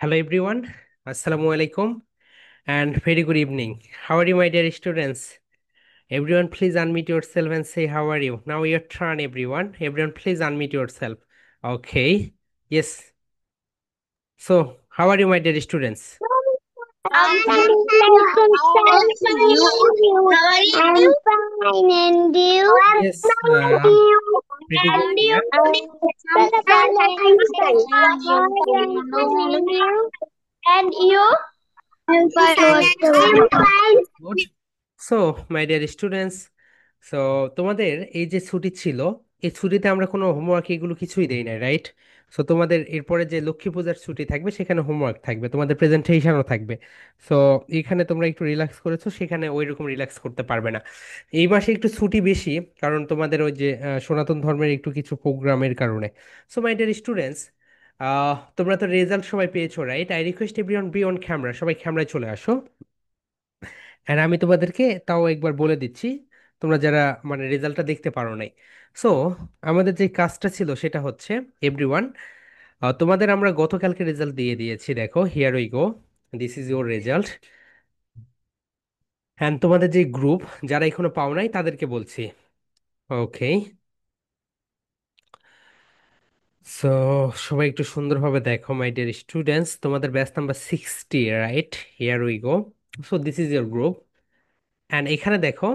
Hello everyone, Assalamu alaikum and very good evening. How are you, my dear students? Everyone, please unmute yourself and say how are you. Now your turn, everyone. Everyone, please unmute yourself. Okay. Yes. So, how are you, my dear students? I'm fine. I'm How are you? How are you? fine, and you? Yes, I'm pretty good And here. you? I'm And you? I'm fine. I'm fine. Good. So my dear students, so তোমাদের এই যে ছুটি ছিল, এই ছুটিতে আমরা কোনো homework এগুলো কিছুই দেই না, রাইট? সো তোমাদের এরপরে যে লক্ষ্মী পূজার ছুটি থাকবে সেখানে হোমওয়ার্ক থাকবে, তোমাদের প্রেজেন্টেশনও থাকবে। সো এখানে তোমরা একটু রিল্যাক্স করেছো, সেখানে ওই রকম রিল্যাক্স করতে পারবে না। এই মাসে একটু ছুটি বেশি, কারণ তোমাদের ওই যে সনাতন ধর্মের একটু কিছু প্রোগ্রামের কারণে। সো মাই ডিয়ার স্টুডেন্টস, তোমরা তো রেজাল্ট সবাই পেয়েছো, right? I request everyone be on camera, সবাই ক্যামেরায় চলে আসো। অ্যান্ড আমি তোমাদেরকে তাও একবার বলে দিচ্ছি, তোমরা যারা মানে রেজাল্টটা দেখতে পারো নাই। সো আমাদের যে কাজটা ছিল সেটা হচ্ছে, এভরিওয়ান, তোমাদের আমরা গতকালকে রেজাল্ট দিয়ে দিয়েছি, দেখো here we go, this is your result. And তোমাদের যে গ্রুপ, যারা এখনো পাও নাই তাদেরকে বলছি। ওকে, সো সবাই একটু সুন্দরভাবে দেখো মাই ডিয়ার স্টুডেন্টস, তোমাদের batch number 60, right? Here we go. So this is your group. And এখানে দেখো,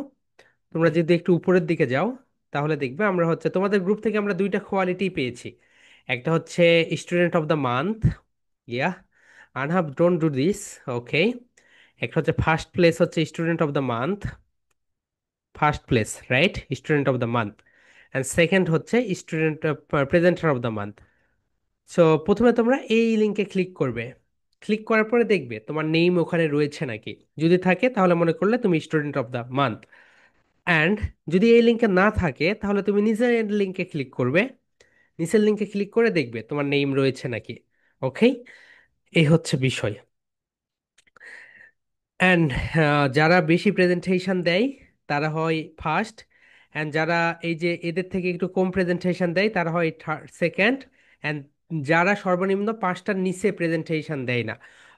তোমরা যদি একটু উপরের দিকে যাও তাহলে দেখবে আমরা হচ্ছে তোমাদের গ্রুপ থেকে আমরা দুইটা কোয়ালিটি পেয়েছি। একটা হচ্ছে student of the month, yeah, আনহাব ডোন্ট ডু দিস, ওকে। একটা হচ্ছে ফার্স্ট প্লেস হচ্ছে student of the month, first place, right? Student of the month. And second হচ্ছে student presenter of the month. So প্রথমে তোমরা এই লিঙ্কে ক্লিক করবে। ক্লিক করার পরে দেখবে তোমার নেম ওখানে রয়েছে নাকি। যদি থাকে তাহলে মনে করলে তুমি student of the month. And যদি এই লিঙ্কে না থাকে তাহলে তুমি নিচের লিঙ্কে ক্লিক করবে। নিচের লিঙ্কে ক্লিক করে দেখবে তোমার নেম রয়েছে নাকি। ওকে, এই হচ্ছে বিষয়। অ্যান্ড যারা বেশি প্রেজেন্টেশন দেয় তারা হয় ফার্স্ট, অ্যান্ড যারা এই যে এদের থেকে একটু কম প্রেজেন্টেশন দেয় তারা হয় সেকেন্ড, অ্যান্ড যারা সর্বনিম্ন পাঁচটার নিচে প্রেজেন্টেশন দেয় না,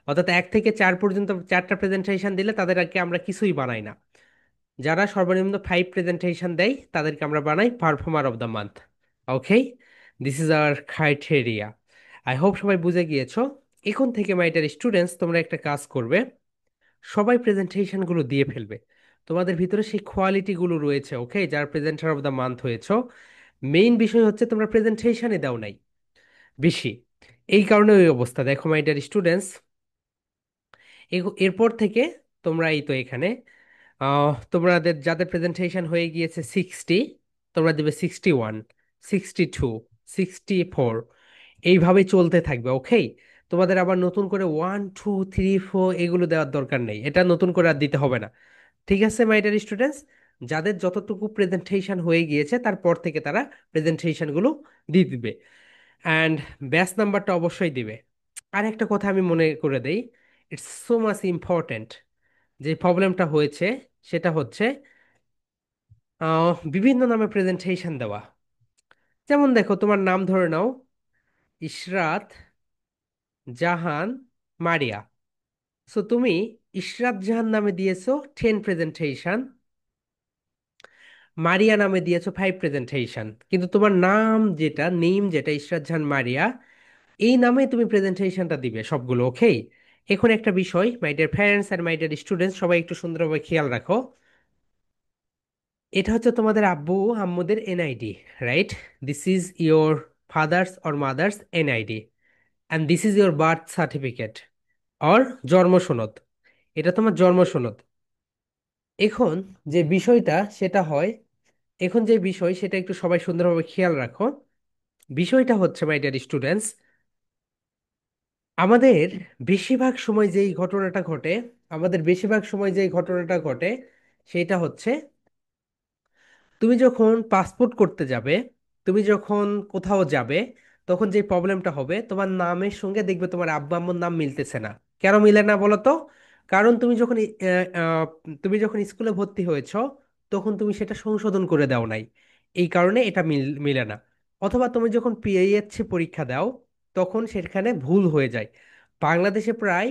অর্থাৎ 1 থেকে 4 পর্যন্ত চারটা প্রেজেন্টেশন দিলে তাদেরকে আমরা কিছুই বানাই না। যারা সর্বনিম্ন 5 প্রেজেন্টেশন দেয় তাদেরকে আমরা বানাই performer of the month. Okay, this is hour criteria. I hope সবাই বুঝে গিয়েছো। এখন থেকে মাই ডিয়ার স্টুডেন্টস, তোমরা একটা কাজ করবে, সবাই প্রেজেন্টেশনগুলো দিয়ে ফেলবে। তোমাদের ভিতরে সেই কোয়ালিটিগুলো রয়েছে, ওকে, যারা প্রেজেন্টার অফ দ্য মান্থ হয়েছো। মেইন বিষয় হচ্ছে তোমরা প্রেজেন্টেশনে দাও নাই বেশি, এই কারণে ওই অবস্থা। দেখো মাই ডিয়ার স্টুডেন্টস, এরপর থেকে তোমরা এই তো এখানে তোমাদের যাদের প্রেজেন্টেশন হয়ে গিয়েছে 60, তোমরা দেবে 61, 62, 64, এইভাবে চলতে থাকবে, ওকে। তোমাদের আবার নতুন করে 1 2 3 4 এগুলো দেওয়ার দরকার নেই, এটা নতুন করে আর দিতে হবে না। ঠিক আছে মাই ডিয়ার স্টুডেন্টস, যাদের যতটুকু প্রেজেন্টেশন হয়ে গিয়েছে তারপর থেকে তারা প্রেজেন্টেশনগুলো দিয়ে দিবে। অ্যান্ড ব্যাচ নাম্বারটা অবশ্যই দিবে। আর একটা কথা আমি মনে করে দেই, ইটস সো মাচ ইম্পর্ট্যান্ট। যে প্রবলেমটা হয়েছে সেটা হচ্ছে বিভিন্ন নামে প্রেজেন্টেশন দেওয়া। যেমন দেখো, তোমার নাম ধরে নাও ইশরাত জাহান মারিয়া। সো তুমি ইশরাত জাহান নামে দিয়েছো 10 প্রেজেন্টেশন, মারিয়া নামে দিয়েছো 5 প্রেজেন্টেশন, কিন্তু তোমার নাম যেটা, নেম যেটা ইশরাত জাহান মারিয়া, এই নামে তুমি প্রেজেন্টেশনটা দিবে সবগুলো, ওকে। এখন একটা বিষয়, my dear parents and my dear students, সবাই একটু সুন্দরভাবে খেয়াল রাখো। এটা হচ্ছে তোমাদের আব্বু আম্মুদের NID, right? This is your father's or mother's NID, and this is your birth certificate or জন্ম সনদ। এটা তোমার জন্ম সনদ। এখন যে বিষয়টা সেটা হয়, এখন যে বিষয় সেটা একটু সবাই সুন্দরভাবে খেয়াল রাখো। বিষয়টা হচ্ছে মাই ডিয়ার স্টুডেন্টস, আমাদের বেশিরভাগ সময় যেই ঘটনাটা ঘটে, আমাদের বেশিরভাগ সময় যেই ঘটনাটা ঘটে সেটা হচ্ছে, তুমি যখন পাসপোর্ট করতে যাবে, তুমি যখন কোথাও যাবে, তখন যে প্রবলেমটা হবে, তোমার নামের সঙ্গে দেখবে তোমার আব্বা আম্মুর নাম মিলতেছে না। কেন মিলে না বলো তো? কারণ তুমি যখন স্কুলে ভর্তি হয়েছো তখন তুমি সেটা সংশোধন করে দাও নাই, এই কারণে এটা মিলে না। অথবা তুমি যখন পিএইচসি পরীক্ষা দাও তখন সেখানে ভুল হয়ে যায়। বাংলাদেশে প্রায়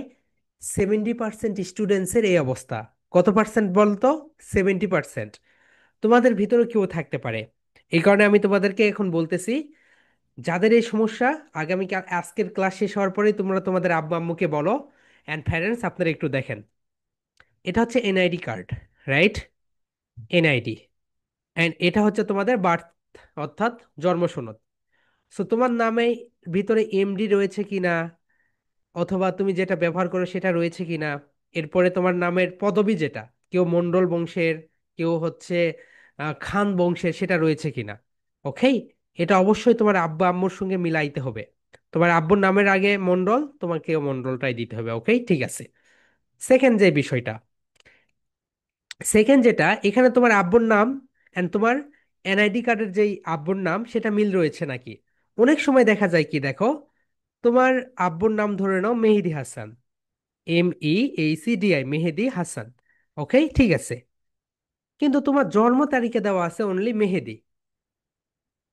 70% স্টুডেন্টসের এই অবস্থা। কত পার্সেন্ট বলতো? 70%। তোমাদের ভিতরে কেউ থাকতে পারে। এই কারণে আমি তোমাদেরকে এখন বলতেছি, যাদের এই সমস্যা, আগামীকাল আজকের ক্লাস শেষ হওয়ার পরেই তোমরা তোমাদের আব্বু আম্মুকে বলো। অ্যান্ড প্যারেন্টস, আপনারা একটু দেখেন, এটা হচ্ছে NID card, right? NID. And এটা হচ্ছে তোমাদের বার্থ, অর্থাৎ জন্ম সনদ। সো তোমার নামে ভিতরে এমডি রয়েছে কিনা, অথবা তুমি যেটা ব্যবহার করো সেটা রয়েছে কিনা, এরপরে তোমার নামের পদবি যেটা, কেউ মন্ডল বংশের, কেউ হচ্ছে খান বংশের, সেটা রয়েছে কিনা। ওকে, এটা অবশ্যই তোমার আব্বা আম্মুর সঙ্গে মিলাইতে হবে। তোমার আব্বুর নামের আগে মন্ডল, তোমাকেও মন্ডলটাই দিতে হবে। ওকে, ঠিক আছে। সেকেন্ড যে বিষয়টা, সেকেন্ড যেটা, এখানে তোমার আব্বুর নাম এন্ড তোমার এনআইডি কার্ডের যেই আব্বুর নাম সেটা মিল রয়েছে নাকি। অনেক সময় দেখা যায় কি, দেখো, তোমার আব্বুর নাম ধরে নাও মেহেদি হাসান, MEHCDI, মেহেদি হাসান। ওকে, ঠিক আছে। কিন্তু তোমার জন্ম তারিখে দেওয়া আছে অনলি মেহেদি,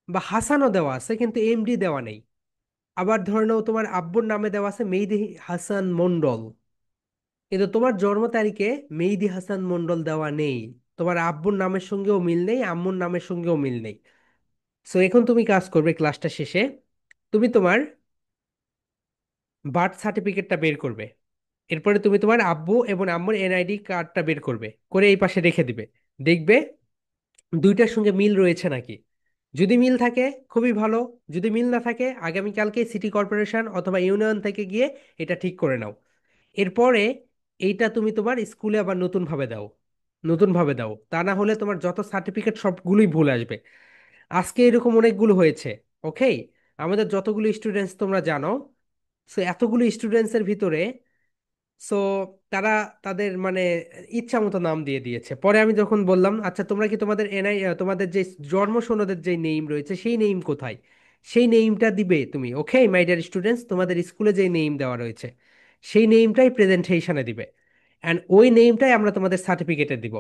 বা হাসানও দেওয়া আছে কিন্তু এমডি দেওয়া নেই। আবার ধরে নাও তোমার আব্বুর নামে দেওয়া আছে মেহেদি হাসান মন্ডল, কিন্তু তোমার জন্ম তারিখে মেহেদি হাসান মন্ডল দেওয়া নেই। তোমার আব্বুর নামের সঙ্গেও মিল নেই, আম্মুর নামের সঙ্গেও মিল নেই। সো এখন তুমি কাজ করবে, ক্লাসটা শেষে তুমি তোমার বার্থ সার্টিফিকেটটা বের করবে। এরপরে তুমি তোমার আব্বু এবং আম্মুর এনআইডি কার্ডটা বের করবে, করে এই পাশে রেখে দিবে। দেখবে দুইটার সঙ্গে মিল রয়েছে নাকি। যদি মিল থাকে খুবই ভালো, যদি মিল না থাকে আগামীকালকে সিটি কর্পোরেশন অথবা ইউনিয়ন থেকে গিয়ে এটা ঠিক করে নাও। এরপরে এইটা তুমি তোমার স্কুলে আবার নতুনভাবে দাও, নতুনভাবে দাও, তা না হলে তোমার যত সার্টিফিকেট সবগুলোই ভুল আসবে। আজকে এরকম অনেকগুলো হয়েছে। ওকে, আমাদের যতগুলো স্টুডেন্টস তোমরা জানো, সো এতগুলো স্টুডেন্টসের ভিতরে, সো তারা তাদের মানে ইচ্ছা মতো নাম দিয়ে দিয়েছে। পরে আমি যখন বললাম, আচ্ছা তোমরা কি তোমাদের তোমাদের যে জন্ম সনদের যে নেম রয়েছে সেই নেম কোথায়, সেই নেমটা দিবে তুমি। ওকে মাই ডিয়ার স্টুডেন্টস, তোমাদের স্কুলে যে নেম দেওয়া রয়েছে সেই নেমটাই প্রেজেন্টেশনে দিবে, অ্যান্ড ওই নেমটাই আমরা তোমাদের সার্টিফিকেটে দিব।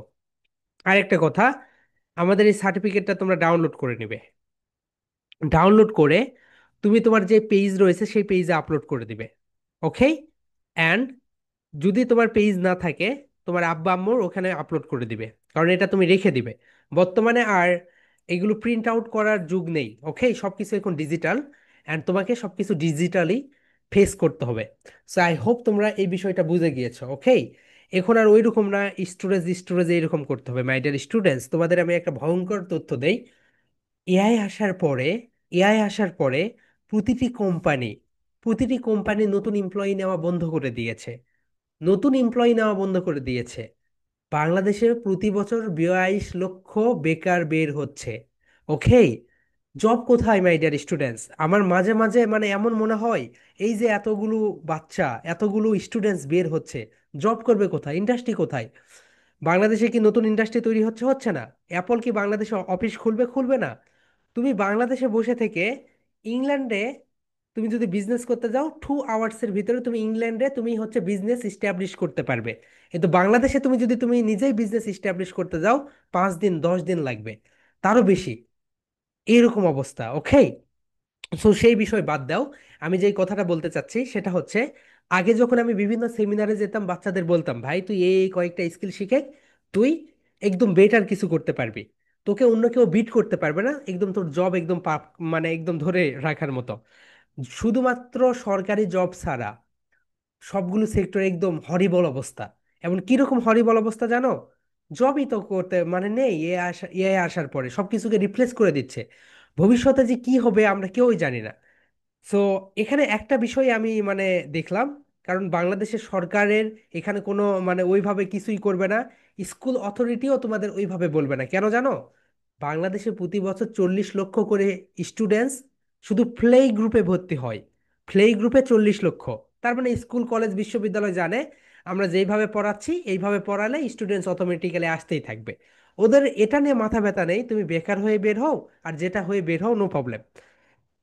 আরেকটা কথা, আমাদের এই সার্টিফিকেটটা তোমরা ডাউনলোড করে নিবে। ডাউনলোড করে তুমি তোমার যে পেজ রয়েছে সেই পেজে আপলোড করে দিবে। ওকে, অ্যান্ড যদি তোমার পেজ না থাকে, তোমার আব্বা আম্মুর ওখানে আপলোড করে দিবে, কারণ এটা তুমি রেখে দিবে। বর্তমানে আর এগুলো প্রিন্ট আউট করার যুগ নেই। ওকে, সবকিছু এখন ডিজিটাল, অ্যান্ড তোমাকে সবকিছু ডিজিটালি ফেস করতে হবে। সো আই হোপ তোমরা এই বিষয়টা বুঝে গিয়েছো। ওকে, এখন আর ওই রকম না, স্টোরেজ স্টোরেজ এইরকম করতে হবে। মাই ডিয়ার স্টুডেন্টস, তোমাদের আমি একটা ভয়ঙ্কর তথ্য দেই। এআই আসার পরে, এআই আসার পরে প্রতিটি কোম্পানি, প্রতিটি কোম্পানি নতুন এমপ্লয়ি নেওয়া বন্ধ করে দিয়েছে, নতুন এমপ্লয়ি নেওয়া বন্ধ করে দিয়েছে। বাংলাদেশে প্রতি বছর 42 লক্ষ বেকার বের হচ্ছে। ওকে, জব কোথায় মাই ডিয়ার স্টুডেন্টস? আমার মাঝে মাঝে মানে এমন মনে হয়, এই যে এতগুলো বাচ্চা, এতগুলো স্টুডেন্টস বের হচ্ছে, জব করবে কোথায়, ইন্ডাস্ট্রি কোথায়? বাংলাদেশে কি নতুন ইন্ডাস্ট্রি তৈরি হচ্ছে? হচ্ছে না। অ্যাপল কি বাংলাদেশে অফিস খুলবে? খুলবে না। তুমি বাংলাদেশে বসে থেকে ইংল্যান্ডে তুমি যদি বিজনেস করতে যাও, 2 আওয়ার্সের ভিতরে তুমি ইংল্যান্ডে তুমি হচ্ছে বিজনেস ইস্টাবলিশ করতে পারবে। কিন্তু বাংলাদেশে তুমি নিজেই বিজনেস ইস্টাবলিশ করতে যাও, 5 দিন 10 দিন লাগবে, তারও বেশি, এইরকম অবস্থা। ওকে, সো সেই বিষয় বাদ দাও। আমি যেই কথাটা বলতে চাচ্ছি সেটা হচ্ছে, আগে যখন আমি বিভিন্ন সেমিনারে যেতাম বাচ্চাদের বলতাম, ভাই তুই এই কয়েকটা স্কিল শিখে তুই একদম বেটার কিছু করতে পারবি, তোকে অন্য কেউ বিট করতে পারবে না, একদম তোর জব একদম মানে একদম ধরে রাখার মতো। শুধুমাত্র সরকারি জব ছাড়া সবগুলো সেক্টরে একদম হরিবল অবস্থা। এমন কিরকম হরিবল অবস্থা জানো? জবই তো করতে মানে নেই। এআই আসার পরে সবকিছুকে রিপ্লেস করে দিচ্ছে। ভবিষ্যতে যে কি হবে আমরা কেউই জানি না। সো এখানে একটা বিষয় আমি মানে দেখলাম, কারণ বাংলাদেশের সরকারের এখানে কোনো মানে ওইভাবে কিছুই করবে না, স্কুল অথরিটিও তোমাদের ওইভাবে বলবে না। কেন জানো? বাংলাদেশে প্রতি বছর 40 লক্ষ করে স্টুডেন্টস শুধু প্লে গ্রুপে ভর্তি হয়। প্লে গ্রুপে 40 লক্ষ, তার মানে স্কুল কলেজ বিশ্ববিদ্যালয় জানে আমরা যেইভাবে পড়াচ্ছি এইভাবে পড়ালে স্টুডেন্টস অটোমেটিক্যালি আসতেই থাকবে। ওদের এটা নিয়ে মাথা ব্যথা নেই, তুমি বেকার হয়ে বের হও আর যেটা হয়ে বের হও, নো প্রবলেম।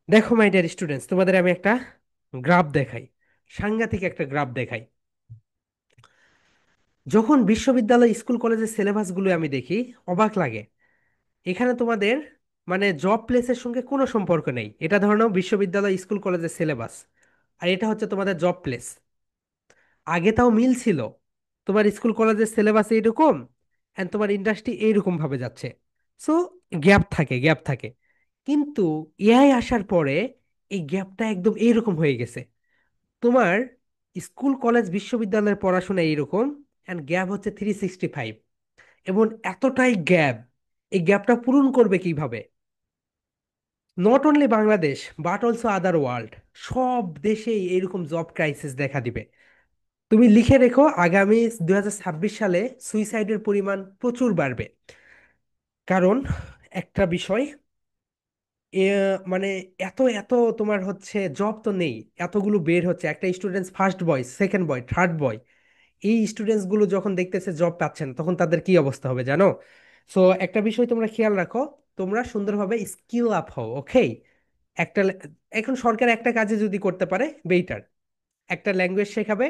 দেখো মাই ডিয়ার স্টুডেন্টস, তোমাদের আমি একটা গ্রাফ দেখাই, সাংঘাতিক একটা গ্রাফ দেখাই। যখন বিশ্ববিদ্যালয় স্কুল কলেজের সিলেবাসগুলো আমি দেখি, অবাক লাগে। এখানে তোমাদের মানে জব প্লেসের সঙ্গে কোনো সম্পর্ক নেই। এটা ধরে নাও বিশ্ববিদ্যালয় স্কুল কলেজের সিলেবাস। আর এটা হচ্ছে তোমাদের জব প্লেস। আগে তাও মিল ছিল, তোমার স্কুল কলেজের সিলেবাস এইরকম এন্ড তোমার ইন্ডাস্ট্রি এইরকম ভাবে যাচ্ছে। সো গ্যাপ থাকে। কিন্তু এআই আসার পরে এই গ্যাপটা একদম এইরকম হয়ে গেছে। তোমার স্কুল কলেজ বিশ্ববিদ্যালয়ের পড়াশোনা এইরকম, অ্যান্ড গ্যাপ হচ্ছে 365। এবং এতটাই গ্যাপ, এই গ্যাপটা পূরণ করবে কিভাবে? Not only Bangladesh, but also other world. সব দেশেই এরকম জব ক্রাইসিস দেখা দিবে। তুমি লিখে রেখো, আগামী 2026 সালে সুইসাইডের পরিমাণ প্রচুর বাড়বে। কারণ একটা বিষয়, এ, মানে এত এত তোমার হচ্ছে জব তো নেই, এতগুলো বের হচ্ছে, একটা students first boy, second boy, third বয়, এই স্টুডেন্টস গুলো যখন দেখতেছে জব পাচ্ছেন, তখন তাদের কি অবস্থা হবে জানো? সো একটা বিষয় তোমরা খেয়াল রাখো, তোমরা সুন্দরভাবে স্কিল আপ হও, ওকে? একটা এখন সরকার একটা কাজে যদি করতে পারে, বেটার। একটা ল্যাঙ্গুয়েজ শেখাবে,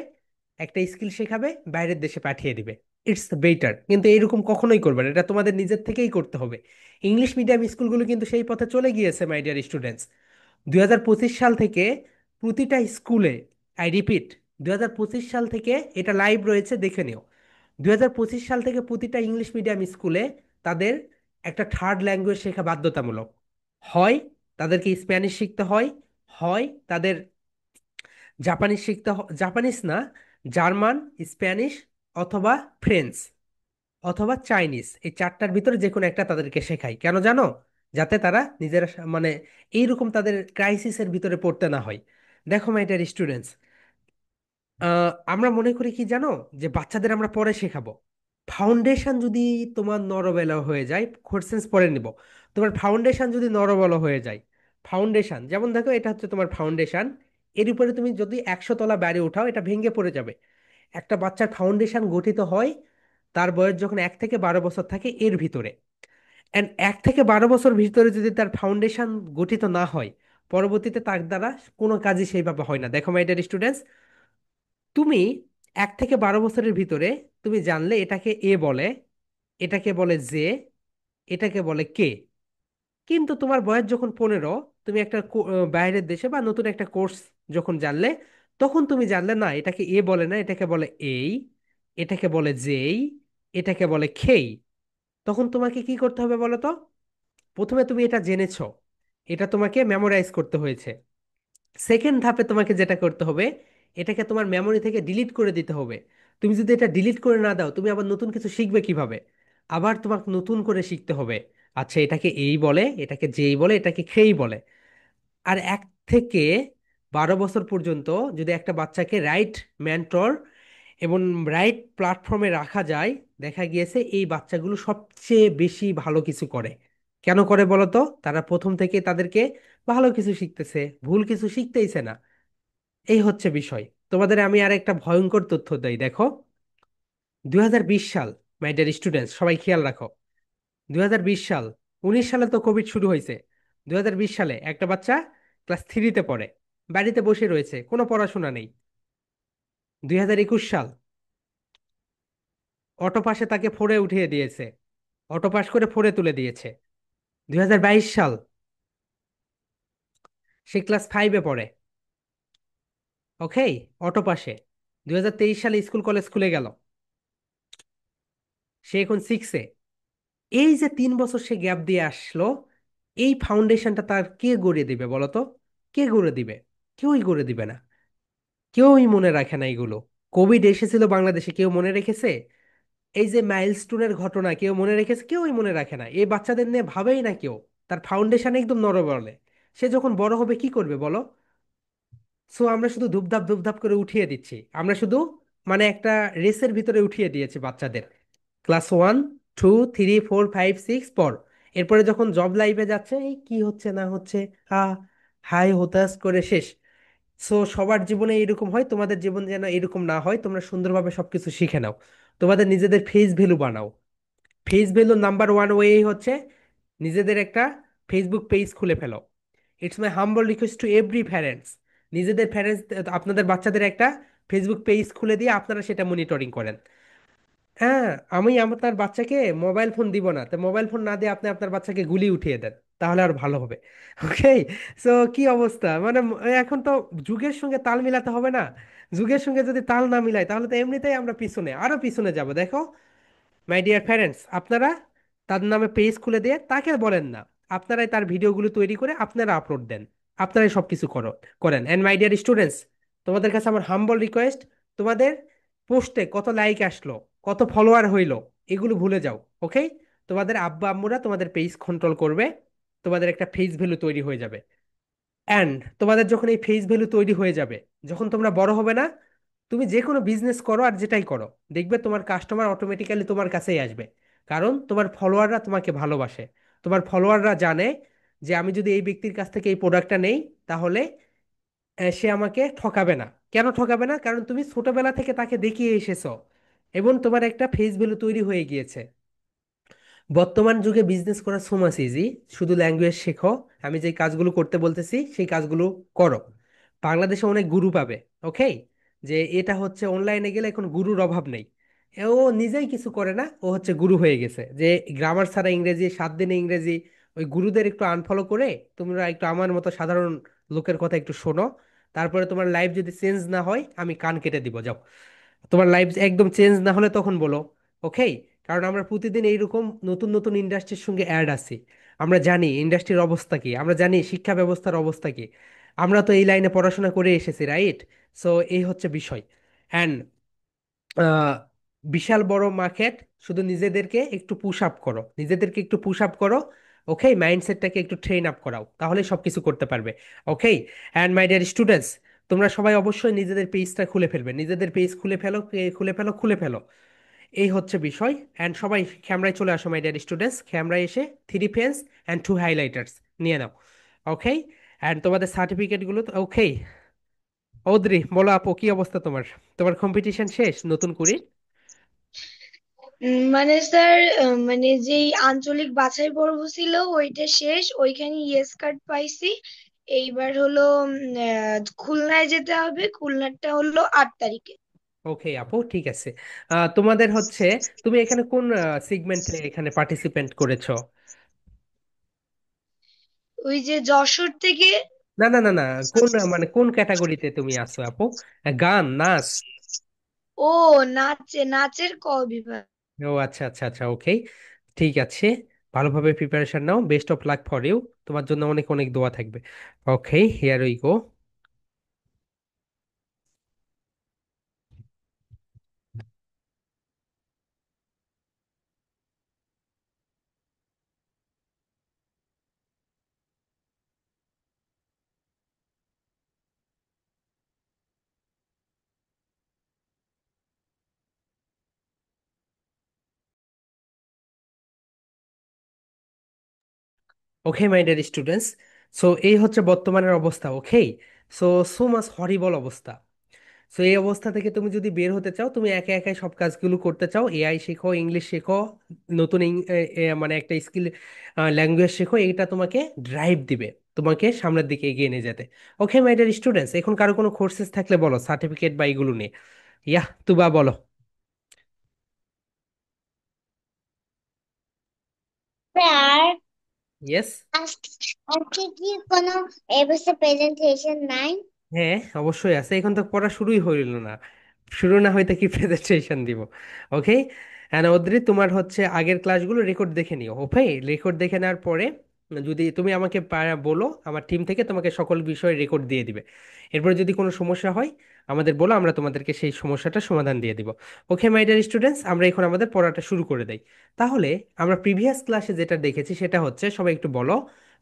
একটা স্কিল শেখাবে, বাইরের দেশে পাঠিয়ে দিবে, ইটস বেটার। কিন্তু এরকম কখনোই করবে না, এটা তোমাদের নিজের থেকেই করতে হবে। ইংলিশ মিডিয়াম স্কুলগুলো কিন্তু সেই পথে চলে গিয়েছে, মাই ডিয়ার স্টুডেন্টস। 2025 সাল থেকে প্রতিটা স্কুলে, আই রিপিট, 2025 সাল থেকে এটা লাইভ রয়েছে, দেখে নিও। 2025 সাল থেকে প্রতিটা ইংলিশ মিডিয়াম স্কুলে তাদের একটা থার্ড ল্যাঙ্গুয়েজ শেখা বাধ্যতামূলক। হয় তাদেরকে স্প্যানিশ শিখতে হয়, হয় তাদের জাপানিজ জাপানিজ না, জার্মান, স্প্যানিশ, অথবা ফ্রেঞ্চ, অথবা চাইনিজ, এই চারটার ভিতরে যে কোনো একটা তাদেরকে শেখায়। কেন জানো? যাতে তারা নিজেরা মানে এইরকম তাদের ক্রাইসিসের ভিতরে পড়তে না হয়। দেখো মাই ডিয়ার স্টুডেন্টস, আমরা মনে করি কি জানো, যে বাচ্চাদের আমরা পরে শেখাবো। ফাউন্ডেশন যদি তোমার নরবেলা হয়ে যায়, কোর্সেন্স পরে নিব, তোমার ফাউন্ডেশন যদি নরবলা হয়ে যায়, ফাউন্ডেশন যেমন দেখো, এটা হচ্ছে তোমার ফাউন্ডেশন, এর উপরে তুমি যদি 100 তলা বাড়ি উঠাও, এটা ভেঙে পড়ে যাবে। একটা বাচ্চার ফাউন্ডেশন গঠিত হয় তার বয়স যখন 1 থেকে 12 বছর থাকে এর ভিতরে। অ্যান্ড 1 থেকে 12 বছর ভিতরে যদি তার ফাউন্ডেশন গঠিত না হয়, পরবর্তীতে তার দ্বারা কোনো কাজই সেইভাবে হয় না। দেখো মাই ডিয়ার স্টুডেন্টস, তুমি 1 থেকে 12 বছরের ভিতরে তুমি জানলে এটাকে এ বলে, এটাকে বলে জে, এটাকে বলে কে। কিন্তু তোমার বয়স যখন 15, তুমি একটা বাইরের দেশে বা নতুন একটা কোর্স যখন জানলে, তখন তুমি জানলে না, এটাকে এ বলে না, এটাকে বলে এই, এটাকে বলে যেই, এটাকে বলে খেই। তখন তোমাকে কি করতে হবে বলো তো? প্রথমে তুমি এটা জেনেছো, এটা তোমাকে মেমোরাইজ করতে হয়েছে। সেকেন্ড ধাপে তোমাকে যেটা করতে হবে, এটাকে তোমার মেমোরি থেকে ডিলিট করে দিতে হবে। তুমি যদি এটা ডিলিট করে না দাও, তুমি আবার নতুন কিছু শিখবে কিভাবে? আবার তোমাকে নতুন করে শিখতে হবে। আচ্ছা, এটাকে এই বলে, এটাকে যেই বলে, এটাকে খেই বলে। আর 1 থেকে 12 বছর পর্যন্ত যদি একটা বাচ্চাকে রাইট মেন্টর এবং রাইট প্ল্যাটফর্মে রাখা যায়, দেখা গিয়েছে এই বাচ্চাগুলো সবচেয়ে বেশি ভালো কিছু করে। কেন করে বলো তো? তারা প্রথম থেকে তাদেরকে ভালো কিছু শিখতেছে, ভুল কিছু শিখতেইছে না। এই হচ্ছে বিষয়। তোমাদের আমি আর একটা ভয়ঙ্কর তথ্য দেই, দেখো। 2020 সাল, মাই ডিয়ার স্টুডেন্টস, সবাই খেয়াল রাখো। 2020 সাল, 19 সালে তো কোভিড শুরু হয়েছে। 2020 সালে একটা বাচ্চা ক্লাস 3-তে পড়ে, বাড়িতে বসে রয়েছে, কোনো পড়াশোনা নেই। 2021 সাল, অটো পাসে তাকে ফোরে উঠিয়ে দিয়েছে, অটো পাস করে ফোরে তুলে দিয়েছে। 2022 সাল, সে ক্লাস 5-এ পড়ে, ওকে, অটো পাসে। 2023 সালে স্কুল কলেজ খুলে গেল, সে এখন 6-এ। এই যে 3 বছর সে গ্যাপ দিয়ে আসলো, এই ফাউন্ডেশনটা তার কে গড়ে দিবে বলো তো? কে গড়ে দিবে? কেউই গড়ে দিবে না। কেউই মনে রাখে না এগুলো। কোভিড এসেছিল বাংলাদেশে, কেউ মনে রেখেছে? এই যে মাইলস্টোনের ঘটনা কেউ মনে রেখেছে? কেউই মনে রাখে না। এই বাচ্চাদের নিয়ে ভাবেই না কেউ। তার ফাউন্ডেশন একদম নরবরে। সে যখন বড় হবে কি করবে বলো? সো আমরা শুধু ধুপধাপ ধুপধাপ করে উঠিয়ে দিচ্ছি, আমরা শুধু মানে একটা রেসের ভিতরে উঠিয়ে দিয়েছি বাচ্চাদের। ক্লাস 1, 2, 3, 4, 5, 6 পর, এরপরে যখন জব লাইফে যাচ্ছে, এই কি হচ্ছে না হচ্ছে, হা, হাই হতাশ করে শেষ। সো সবার জীবনে এরকম হয়, তোমাদের জীবন যেন এরকম না হয়। তোমরা সুন্দরভাবে সবকিছু শিখে নাও, তোমাদের নিজেদের ফেস ভ্যালু বানাও। ফেস ভ্যালু নাম্বার 1 ওয়ে হচ্ছে নিজেদের একটা ফেসবুক পেজ খুলে ফেলো। It's my humble request to every parents. নিজেদের প্যারেন্টস, আপনাদের বাচ্চাদের একটা ফেসবুক পেজ খুলে দিয়ে আপনারা সেটা মনিটরিং করেন। হ্যাঁ, আমি আপনার বাচ্চাকে মোবাইল ফোন দিব না, তো মোবাইল ফোন না দিয়ে আপনি আপনার বাচ্চাকে গুলি উঠিয়ে দেন। তাহলে আর ভালো হবে। ওকে। সো কি অবস্থা, মানে এখন তো যুগের সঙ্গে তাল মিলাতে হবে না? যুগের সঙ্গে যদি তাল না মিলাই তাহলে তো এমনিতেই আমরা পিছনে, আরো পিছনে যাব। দেখো মাই ডিয়ার প্যারেন্টস, আপনারা তার নামে পেজ খুলে দিয়ে তাকে বলেন না, আপনারাই তার ভিডিওগুলো তৈরি করে আপনারা আপলোড দেন, আপনারাই সবকিছু করেন। অ্যান্ড মাই ডিয়ার স্টুডেন্টস, তোমাদের কাছে আমার হাম্বল রিকোয়েস্ট, তোমাদের পোস্টে কত লাইক আসলো, কত ফলোয়ার হইলো, এগুলো ভুলে যাও। ওকে। তোমাদের আব্বা আম্মুরা তোমাদের পেজ কন্ট্রোল করবে, তোমাদের একটা ফেস ভ্যালু তৈরি হয়ে যাবে। অ্যান্ড তোমাদের যখন এই ফেস ভ্যালু তৈরি হয়ে যাবে, যখন তোমরা বড় হবে না, তুমি যে কোনো বিজনেস করো আর যেটাই করো, দেখবে তোমার কাস্টমার অটোমেটিক্যালি তোমার কাছেই আসবে। কারণ তোমার ফলোয়াররা তোমাকে ভালোবাসে, তোমার ফলোয়াররা জানে যে আমি যদি এই ব্যক্তির কাছ থেকে এই প্রোডাক্টটা নেই, তাহলে সে আমাকে ঠকাবে না। কেন ঠকাবে না? কারণ তুমি ছোটবেলা থেকে তাকে দেখিয়ে এসেছো এবং তোমার একটা ফেস ভ্যালু তৈরি হয়ে গিয়েছে। বর্তমান যুগে বিজনেস করা সো মাচ ইজি। শুধু ল্যাঙ্গুয়েজ শেখো, আমি যে কাজগুলো করতে বলতেছি সেই কাজগুলো করো। বাংলাদেশে অনেক গুরু পাবে। ওকে। যে এটা হচ্ছে অনলাইনে গেলে এখন গুরুর অভাব নেই। ও নিজেই কিছু করে না, ও হচ্ছে গুরু হয়ে গেছে। যে গ্রামার ছাড়া ইংরেজি, 7 দিনে ইংরেজি, ওই গুরুদের একটু আনফলো করে তোমরা একটু আমার মতো সাধারণ লোকের কথা একটু শোনো। তারপরে তোমার লাইফ যদি চেঞ্জ না হয় আমি কান কেটে দিব, যাও। তোমার লাইফ একদম চেঞ্জ না হলে তখন বলো। ওকে। কারণ আমরা প্রতিদিন এইরকম নতুন নতুন ইন্ডাস্ট্রির সঙ্গে অ্যাড আছি। আমরা জানি ইন্ডাস্ট্রির অবস্থা কি, আমরা জানি শিক্ষা ব্যবস্থার অবস্থা কি। আমরা তো এই লাইনে পড়াশোনা করে এসেছি, রাইট? সো এই হচ্ছে বিষয়। অ্যান্ড বিশাল বড় মার্কেট, শুধু নিজেদেরকে একটু পুশ আপ করো, নিজেদেরকে একটু পুশ আপ করো। ওকে, মাইন্ডসেটটাকে একটু ট্রেন আপ করাও, তাহলে সবকিছু করতে পারবে। ওকে। অ্যান্ড মাই ডিয়ার স্টুডেন্টস, তোমরা সবাই অবশ্যই নিজেদের পেজটা খুলে ফেলবে, নিজেদের পেজ খুলে ফেলো, খুলে ফেলো, খুলে ফেলো। এই হচ্ছে বিষয়। অ্যান্ড সবাই ক্যামেরায় চলে আসো মাই ডিয়ার স্টুডেন্টস, ক্যামেরায় এসে 3 পেন্স অ্যান্ড 2 হাইলাইটার্স নিয়ে নাও। ওকে। অ্যান্ড তোমাদের সার্টিফিকেটগুলো, ওকে। ঔদ্রি বলো আপু, কি অবস্থা তোমার? তোমার কম্পিটিশন শেষ নতুন করে? মানে স্যার, মানে যেই আঞ্চলিক বাছাই পর্ব ছিল ওইটা শেষ, ওইখানে ইয়েস কার্ড পাইছি। এইবার হলো খুলনায় যেতে হবে, খুলনাটা হলো 8 তারিখে। ওকে আপু, ঠিক আছে। তোমাদের হচ্ছে, তুমি এখানে কোন সিগমেন্টে এখানে পার্টিসিপেন্ট করেছো? ওই যে যশোর থেকে। না না না না, কোন মানে কোন ক্যাটাগরিতে তুমি আছো আপু? গান, নাচ? ও, নাচের ক বিভাগ। ও আচ্ছা আচ্ছা আচ্ছা, ওকে। ঠিক আছে। ভালোভাবে প্রিপারেশন নাও, best of luck for you. তোমার জন্য অনেক অনেক দোয়া থাকবে। Okay, here we go. Okay my dear students, so এই হচ্ছে বর্তমানের অবস্থা। Okay. So so much horrible অবস্থা। সো এই অবস্থা থেকে তুমি যদি বের হতে চাও, তুমি একে একে সব কাজগুলো করতে চাও, এআই শেখো, ইংলিশ শেখো, নতুন মানে একটা স্কিল, ল্যাঙ্গুয়েজ শেখো, এটা তোমাকে ড্রাইভ দিবে, তোমাকে সামনের দিকে এগিয়ে নিয়ে যেতে। ওকে মাই ডিয়ার স্টুডেন্টস, এখন কারো কোনো কোর্সেস থাকলে বলো, সার্টিফিকেট বা এগুলো নিয়ে। ইয়া তুবা বলো। Sir, yes. আজকে কি কোনো এবিসি প্রেজেন্টেশন নাই? হ্যাঁ, অবশ্যই আছে, এখন তো পড়া শুরুই হইল না। শুরু না হইতে কি প্রেজেন্টেশন দিব? ওকে। অ্যান্ড অদ্রি, তোমার হচ্ছে আগের ক্লাসগুলো রেকর্ড দেখে নিও। ওকে, রেকর্ড দেখে নেওয়ার পরে যদি তুমি আমাকে বলো, আমার টিম থেকে তোমাকে সকল বিষয়ে রেকর্ড দিয়ে দিবে। এরপর যদি কোনো সমস্যা হয় আমাদের বলো, আমরা তোমাদেরকে সেই সমস্যাটা সমাধান দিয়ে দিব। ওকে মাই ডিয়ার স্টুডেন্টস, আমরা এখন আমাদের পড়াটা শুরু করে দেই। তাহলে আমরা প্রিভিয়াস ক্লাসে যেটা দেখেছি সেটা হচ্ছে, সবাই একটু বলো,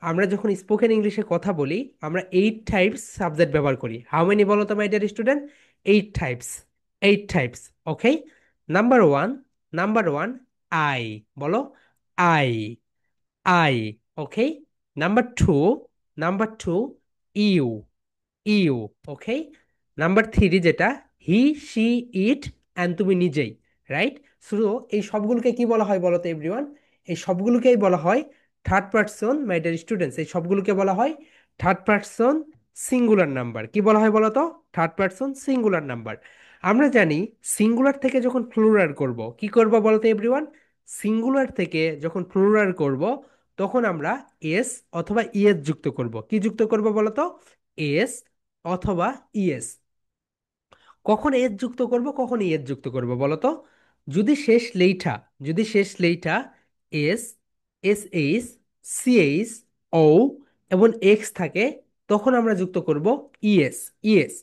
আমরা যখন স্পোকেন ইংলিশে কথা বলি আমরা 8 টাইপস সাবজেক্ট ব্যবহার করি। হাউ মেনি বলো তো my dear student? 8 types. 8 types. Okay. Number 1, number 1, I. বলো, I, I. Okay. Number 2, number 2, you, you. Okay. Number 3 যেটা, হি, সি, ইট, অ্যান্ড তুমি নিজেই, রাইট? শুধু এই সবগুলোকে কি বলা হয় বলো তো এভরিওয়ান? এই সবগুলোকেই বলা হয় থার্ড পার্সন। মাই ডিয়ার স্টুডেন্টস, এই সবগুলোকে বলা হয় থার্ড পার্সন সিঙ্গুলার নাম্বার। কি বলা হয় বলো তো? Third person singular number. আমরা জানি সিঙ্গুলার থেকে যখন প্লুরাল করব, কি করব বলো তো এভরিওয়ান? সিঙ্গুলার থেকে যখন প্লুরাল করব তখন আমরা এস অথবা ইএস যুক্ত করব। কি যুক্ত করব বলো তো? এস অথবা ইএস। কখন এস যুক্ত করব, কখন ইএস যুক্ত করব বলো তো? যদি শেষ লেইঠা যদি শেষ লেইঠা এস, এস এইচ, সিএইচ, ও এবং এক্স থাকে, তখন আমরা যুক্ত করব ইএস, ইএস।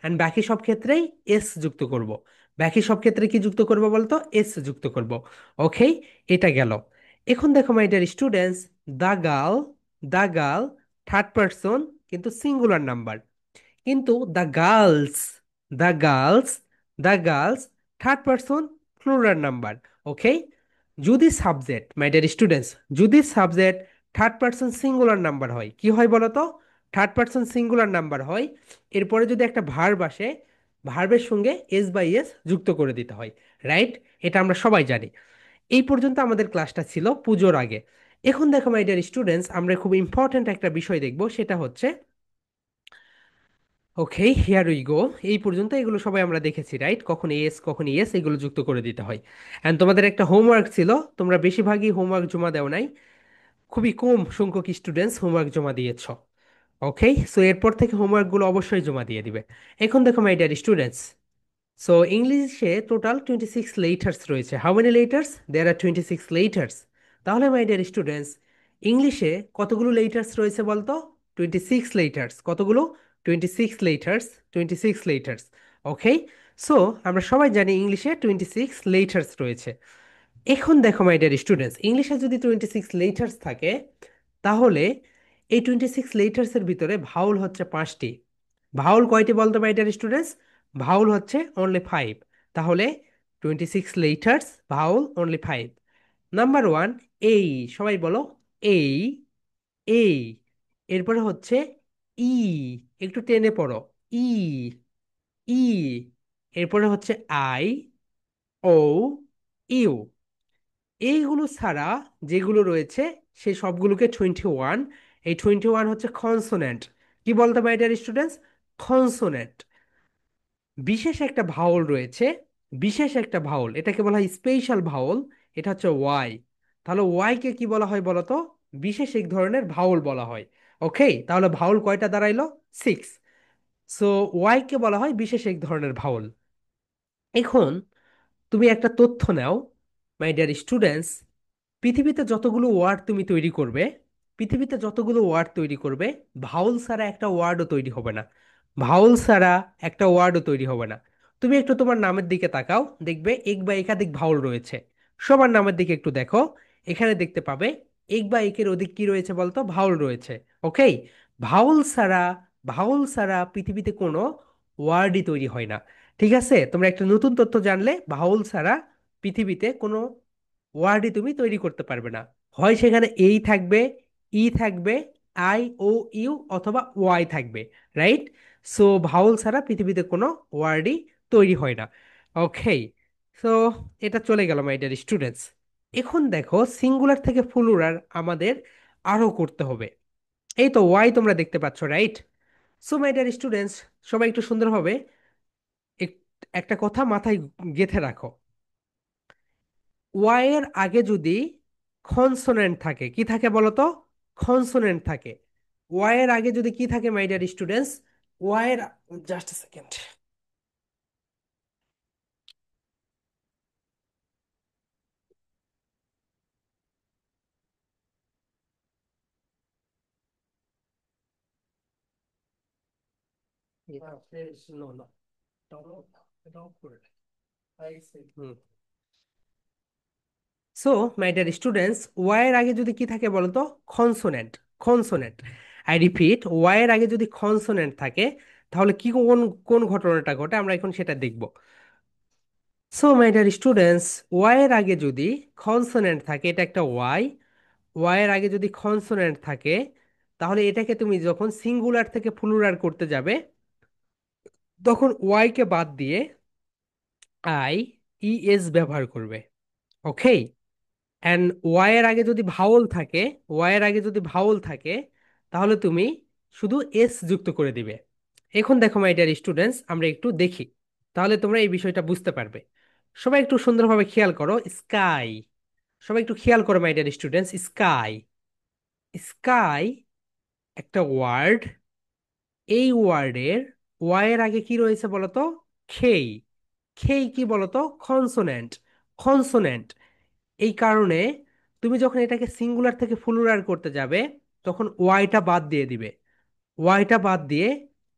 অ্যান্ড বাকি সব ক্ষেত্রেই এস যুক্ত করব। বাকি সব ক্ষেত্রে কি যুক্ত করব বলতো? এস যুক্ত করব। ওকে, এটা গেল। এখন দেখো my dear students, the girl, the girl third person কিন্তু সিঙ্গুলার নাম্বার, কিন্তু the girls the girls third person plural number. Okay, যদি সাবজেক্ট মাই ডিয়ার স্টুডেন্টস, যদি subject third person singular number হয়, কি হয় বলো তো? থার্ড পারসন সিঙ্গুলার নাম্বার হয়, এরপরে যদি একটা ভার্ব আসে, ভার্বের সঙ্গে এস বাই এস যুক্ত করে দিতে হয়। রাইট? এটা আমরা সবাই জানি। এই পর্যন্ত আমাদের ক্লাসটা ছিল পুজোর আগে। এখন দেখো মাই ডিয়ার স্টুডেন্টস, আমরা খুব ইম্পর্ট্যান্ট একটা বিষয় দেখব, সেটা হচ্ছে, ওকে হিয়ার উই গো। এই পর্যন্ত এগুলো সবাই আমরা দেখেছি, রাইট? কখন এস কখন ইএস এগুলো যুক্ত করে দিতে হয়। অ্যান্ড তোমাদের একটা হোমওয়ার্ক ছিল, তোমরা বেশিরভাগই হোমওয়ার্ক জমা দেও নাই, খুবই কম সংখ্যক স্টুডেন্টস হোমওয়ার্ক জমা দিয়েছ। ওকে, সো এরপর থেকে হোমওয়ার্কগুলো অবশ্যই জমা দিয়ে দিবে। এখন দেখো মাই ডিয়ার স্টুডেন্টস, সো ইংলিশে টোটাল 26 লেটার্স রয়েছে। How many letters? There are 26 letters. তাহলে মাই ডিয়ার স্টুডেন্টস, ইংলিশে কতগুলো লেটার্স রয়েছে বলতো? 26 লেটার্স। কতগুলো? 26 লেটার্স, 26 লেটার্স। ওকে, সো আমরা সবাই জানি ইংলিশে 26 লেটার্স রয়েছে। এখন দেখো মাই ডিয়ার স্টুডেন্টস, ইংলিশে যদি 26 লেটার্স থাকে, তাহলে এই 26 লেটার্সের ভিতরে ভাউল হচ্ছে 5টি। ভাউল কয়টি বলতো মাই ডিয়ার স্টুডেন্টস? ভাউল হচ্ছে অনলি 5। তাহলে 26 letters, vowel only 5। Number one, এই, সবাই বলো এই, এই। এরপরে হচ্ছে ই, একটু টেনে পড়ো, ই, ই। এরপরে হচ্ছে আই, ও, ইউ। এইগুলো ছাড়া যেগুলো রয়েছে সেই সবগুলোকে 21। এই 21 হচ্ছে কনসোনেন্ট। কি বলতে পারি ডিয়ার স্টুডেন্টস? কনসোনেন্ট। বিশেষ একটা ভাওয়াল রয়েছে, বিশেষ একটা ভাওয়াল, এটাকে বলা হয় স্পেশাল ভাওয়াল। এটা হচ্ছে ওয়াই। তাহলে ওয়াই কে কি বলা হয় বলো তো? বিশেষ এক ধরনের ভাওয়াল বলা হয়। ওকে, তাহলে ভাওয়াল কয়টা দাঁড়াইলো? 6। সো ওয়াই কে বলা হয় বিশেষ এক ধরনের ভাওয়াল। এখন তুমি একটা তথ্য নাও মাই ডিয়ার স্টুডেন্টস, পৃথিবীতে যতগুলো ওয়ার্ড তুমি তৈরি করবে, পৃথিবীতে যতগুলো ওয়ার্ড তৈরি করবে, ভাউল ছাড়া একটা ওয়ার্ডও তৈরি হবে না। ভাউল ছাড়া একটা ওয়ার্ডও তৈরি হবে না। তুমি একটু তোমার নামের দিকে তাকাও, দেখবে এক বা একাধিক ভাউল রয়েছে। সবার নামের দিকে একটু দেখো, এখানে দেখতে পাবে এক বা একের অধিক কি রয়েছে বলতো? ভাউল রয়েছে। ওকে, ভাউল ছাড়া, ভাউল ছাড়া পৃথিবীতে কোনো ওয়ার্ডই তৈরি হয় না। ঠিক আছে, তোমরা একটা নতুন তথ্য জানলে, ভাউল ছাড়া পৃথিবীতে কোনো ওয়ার্ডই তুমি তৈরি করতে পারবে না। হয় সেখানে এই থাকবে, ই থাকবে, আই, ও, ইউ, অথবা ওয়াই থাকবে। রাইট? সো ভাউল ছাড়া পৃথিবীতে কোনো ওয়ার্ডই তৈরি হয় না। ওকে, সো এটা চলে গেল মাই ডিয়ার স্টুডেন্টস। এখন দেখো সিঙ্গুলার থেকে প্লুরাল আমাদের আরো করতে হবে। এই তো ওয়াই তোমরা দেখতে পাচ্ছ, right? So my dear students, সবাই একটু সুন্দরভাবে একটা কথা মাথায় গেঁথে রাখো। ওয়াই এর আগে যদি কনসোনেন্ট থাকে, কি থাকে বলো তো? কনসোনেন্ট থাকে। ওয়াই এর আগে যদি কি থাকে মাই ডিয়ার স্টুডেন্টস? ওয়াই এর, just second, so my dear students, Y এর আগে যদি কি থাকে বলো তো? Consonant, consonant. I repeat, Y এর আগে যদি কনসোনেন্ট থাকে, তাহলে কি কোন কোন ঘটনাটা ঘটে আমরা এখন সেটা দেখব। So my dear students, Y এর আগে যদি কনসোনেন্ট থাকে, এটা একটা ওয়াই, ওয়াই এর আগে যদি কনসোনেন্ট থাকে, তাহলে এটাকে তুমি যখন সিঙ্গুলার থেকে প্লুরাল করতে যাবে, তখন ওয়াই কে বাদ দিয়ে আই, ই, এস ব্যবহার করবে। ওকে, অ্যান্ড ওয়াই এর আগে যদি ভাওয়াল থাকে, ওয়াই এর আগে যদি ভাওয়াল থাকে, তাহলে তুমি শুধু এস যুক্ত করে দিবে। এখন দেখো মাই ডিয়ার স্টুডেন্টস, আমরা একটু দেখি, তাহলে তোমরা এই বিষয়টা বুঝতে পারবে। সবাই একটু সুন্দরভাবে খেয়াল করো, স্কাই। সবাই একটু খেয়াল করো মাই ডিয়ার স্টুডেন্টস, স্কাই। স্কাই একটা ওয়ার্ড, এই ওয়ার্ডের ওয়াই এর আগে কি রয়েছে বলতো? খেই। খেই কি বলতো? কনসোনেন্ট। কনসোনেন্ট। এই কারণে তুমি যখন এটাকে সিঙ্গুলার থেকে প্লুরাল করতে যাবে তখন ওয়াইটা বাদ দিয়ে দিবে। ওয়াইটা বাদ দিয়ে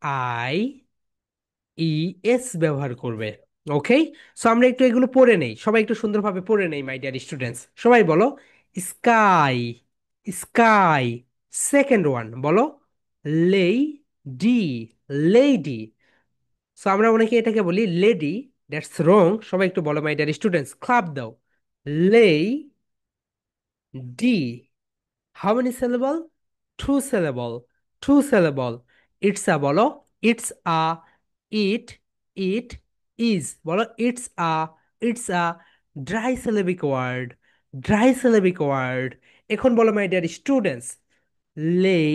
আই ই এস ব্যবহার করবে। ওকে, সো আমরা একটু এগুলো পড়ে নেই, সবাই একটু সুন্দরভাবে পড়ে নেই মাই ডিয়ার স্টুডেন্টস। সবাই বলো স্কাই। স্কাই। সেকেন্ড ওয়ান বলো লেডি। লেডি। সো আমরা অনেকে এটাকে বলি লেডি, দ্যাটস রং। সবাই একটু বলো মাই ডিয়ার স্টুডেন্টস, ক্লাপ দাও। Lady. How many syllable? Two syllable. Two syllable. It's a bolo. It's a. It. It is. Bolo. It's a. It's a dry syllabic word. Dry syllabic word. এখন বলো my dear students. Lay.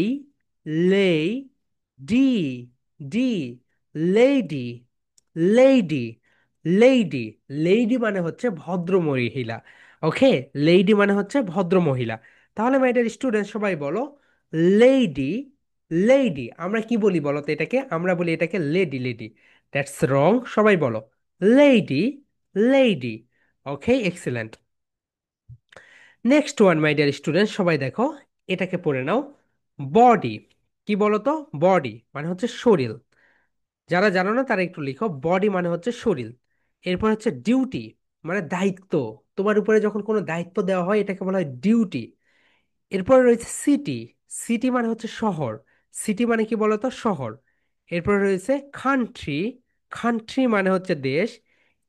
Lay. D. D. Lady. Lady. Lady. Lady মানে হচ্ছে ভদ্র মহিলা। ওকে, lady মানে হচ্ছে ভদ্র মহিলা। তাহলে মাই ডিয়ার স্টুডেন্ট সবাই বলো লেডি। লেডি আমরা কি বলি বলো তো এটাকে? আমরা বলি এটাকে লেডি। লেডি, দ্যাটস রং। সবাই বলো লেডি। লেডি। ওকে, এক্সিলেন্ট। নেক্সট ওয়ান মাই ডিয়ার স্টুডেন্ট, সবাই দেখো, এটাকে পড়ে নাও। বডি। কি বলো তো? বডি মানে হচ্ছে শরীর। যারা জানো না তারা একটু লিখো, বডি মানে হচ্ছে শরীর। এরপর হচ্ছে ডিউটি, মানে দায়িত্ব। তোমার উপরে যখন কোনো দায়িত্ব দেওয়া হয় এটাকে বলা হয় ডিউটি। এরপরে রয়েছে সিটি। সিটি মানে হচ্ছে শহর। সিটি মানে কি বলতো? শহর। এরপরে রয়েছে কান্ট্রি। কান্ট্রি মানে হচ্ছে দেশ।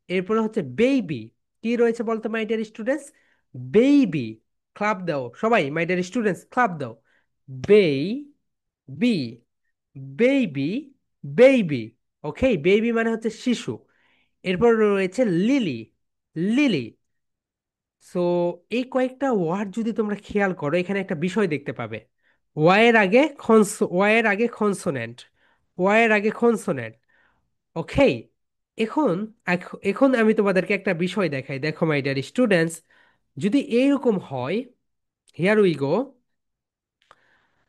এরপরে হচ্ছে বেবি। কি রয়েছে বলতো মাই ডিয়ার স্টুডেন্টস? বেবি। ক্লাব দাও সবাই মাই ডিয়ার স্টুডেন্টস, ক্লাব দাও। বি। বেবি। বেবি। ওকে, বেবি মানে হচ্ছে শিশু। এরপর রয়েছে লিলি। লিলি। সো এই কয়েকটা ওয়ার্ড যদি তোমরা খেয়াল করো এখানে একটা বিষয় দেখতে পাবে। ওয়াইয়ের আগে ওয়াইয়ের আগে কনসোনেন্ট। ওয়াইয়ের আগে কনসোনেন্ট। ওকে, এখন এখন আমি তোমাদেরকে একটা বিষয় দেখাই, দেখো মাই ডিয়ার স্টুডেন্টস। যদি এইরকম হয়, হিয়ার উই গো,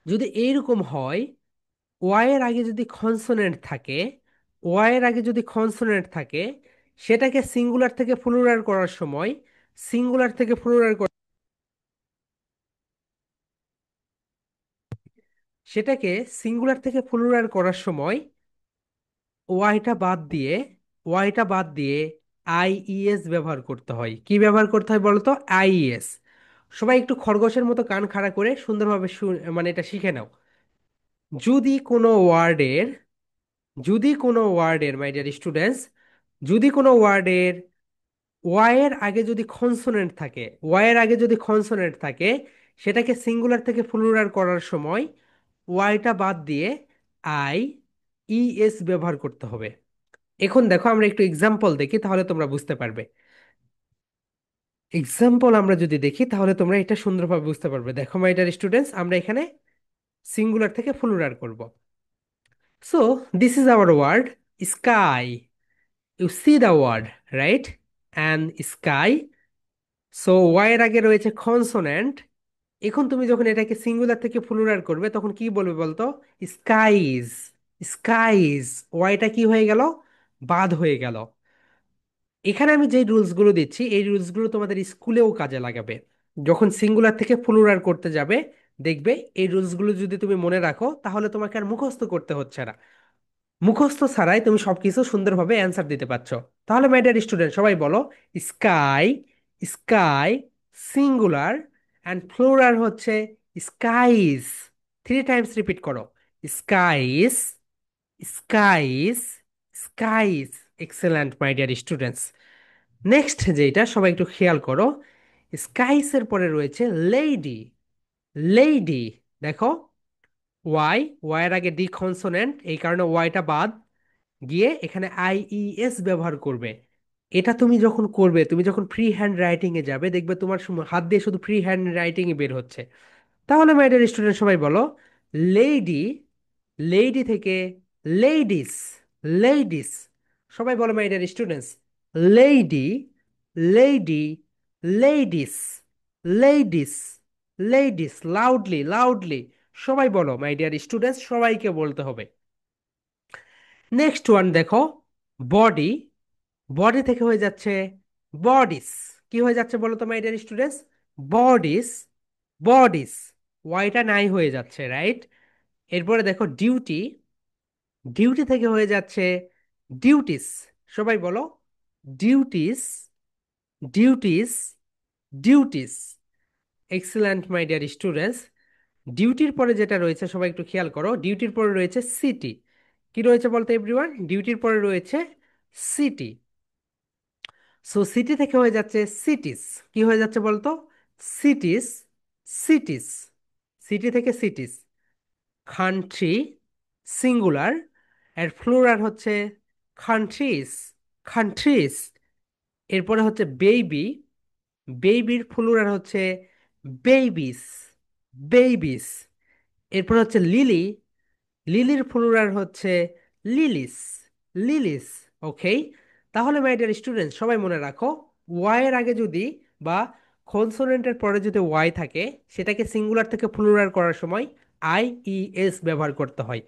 যদি এইরকম হয়, ওয়াইয়ের আগে যদি কনসোনেন্ট থাকে, ওয়াইয়ের আগে যদি কনসোনেন্ট থাকে, সেটাকে সিঙ্গুলার থেকে প্লুরাল করার সময়, সিঙ্গুলার থেকে প্লুরাল, সেটাকে সিঙ্গুলার থেকে প্লুরাল করার সময় ওয়াইটা বাদ দিয়ে, ওয়াইটা বাদ দিয়ে আইইএস ব্যবহার করতে হয়। কি ব্যবহার করতে হয় বলতো? আইইএস। সবাই একটু খরগোশের মতো কান খাড়া করে সুন্দরভাবে মানে এটা শিখে নাও। যদি কোনো ওয়ার্ডের, যদি কোনো ওয়ার্ডের মাই ডিয়ার স্টুডেন্টস, যদি কোনো ওয়ার্ডের ওয়াইয়ের আগে যদি কনসোনেন্ট থাকে, ওয়াইয়ের আগে যদি কনসোনেন্ট থাকে, সেটাকে সিঙ্গুলার থেকে প্লুরাল করার সময় ওয়াইটা বাদ দিয়ে আই ইএস ব্যবহার করতে হবে। এখন দেখো আমরা একটু এক্সাম্পল দেখি তাহলে তোমরা বুঝতে পারবে। এক্সাম্পল আমরা যদি দেখি তাহলে তোমরা এটা সুন্দরভাবে বুঝতে পারবে। দেখো মাই ডিয়ার স্টুডেন্টস, আমরা এখানে সিঙ্গুলার থেকে প্লুরাল করব। So this is our word sky. You see the word, right? And sky. So Y এর আগে রয়েছে কনসোনেন্ট। এখন তুমি যখন এটাকে সিঙ্গুলার থেকে প্লুরাল করবে তখন কি বলবে বলতো? স্কাইজ। স্কাইজ। ওয়াইটা কি হয়ে গেল? বাদ হয়ে গেল। এখানে আমি যে রুলসগুলো দিচ্ছি এই রুলসগুলো তোমাদের স্কুলেও কাজে লাগাবে। যখন সিঙ্গুলার থেকে প্লুরাল করতে যাবে দেখবে এই রুলসগুলো যদি তুমি মনে রাখো তাহলে তোমাকে আর মুখস্থ করতে হচ্ছে না। মুখস্থ ছাড়াই তুমি সবকিছু সুন্দরভাবে অ্যান্সার দিতে পারছো। তাহলে মাই ডিয়ার স্টুডেন্ট সবাই বলো sky. Sky singular, and plural হচ্ছে স্কাইস। থ্রি টাইমস রিপিট করো। Skies. Skies. Skies. Excellent my dear students. Next যেটা সবাই একটু খেয়াল করো, স্কাইসের পরে রয়েছে লেডি। লেডি। দেখো ওয়াই, ওয়াইয়ের আগে ডি কনসোনেন্ট, এই কারণে ওয়াইটা বাদ গিয়ে এখানে আইইএস ব্যবহার করবে। এটা তুমি যখন করবে, তুমি যখন ফ্রি হ্যান্ড রাইটিং এ যাবে দেখবে তোমার হাত দিয়ে শুধু ফ্রি হ্যান্ড রাইটিং এ বের হচ্ছে। তাহলে মাই ডিয়ার স্টুডেন্ট সবাই বলো লেডি। লেডি থেকে লেডিস। লেডিস। সবাই বলো my dear students lady. Lady. Ladies. Ladies. Ladies, loudly loudly সবাই বলো মাই ডিয়ার স্টুডেন্টস, সবাইকে বলতে হবে। নেক্সট ওয়ান দেখো, বডি। বডি থেকে হয়ে যাচ্ছে বডিস। কি হয়ে যাচ্ছে বলো তো my dear students? Bodies, bodies. ওয়াইটা নাই হয়ে যাচ্ছে, রাইট? এরপরে দেখো ডিউটি। ডিউটি থেকে হয়ে যাচ্ছে ডিউটিস। সবাই বলো duties, duties, duties. Excellent my dear students. ডিউটির পরে যেটা রয়েছে সবাই একটু খেয়াল করো, ডিউটির পরে রয়েছে সিটি। কি রয়েছে বলতো এভরিওয়ান? ডিউটির পরে রয়েছে সিটি। সো সিটি থেকে হয়ে যাচ্ছে সিটিস। কি হয়ে যাচ্ছে বলতো? Cities, cities. সিটি থেকে সিটিস। কান্ট্রি সিঙ্গুলার, এর প্লুরাল হচ্ছে কান্ট্রিজ, কান্ট্রিজ। এরপরে হচ্ছে বেবি। বেবির প্লুরাল হচ্ছে বেবিস, বেবিস। এরপর হচ্ছে লিলি। লিলির প্লুরাল হচ্ছে লিলিস, লিলিস। ওকে, তাহলে মাই ডিয়ার স্টুডেন্ট সবাই মনে রাখো, ওয়াই এর আগে যদি বা কনসোনেন্টের পরে যদি ওয়াই থাকে, সেটাকে সিঙ্গুলার থেকে প্লুরাল করার সময় আই ই এস ব্যবহার করতে হয়।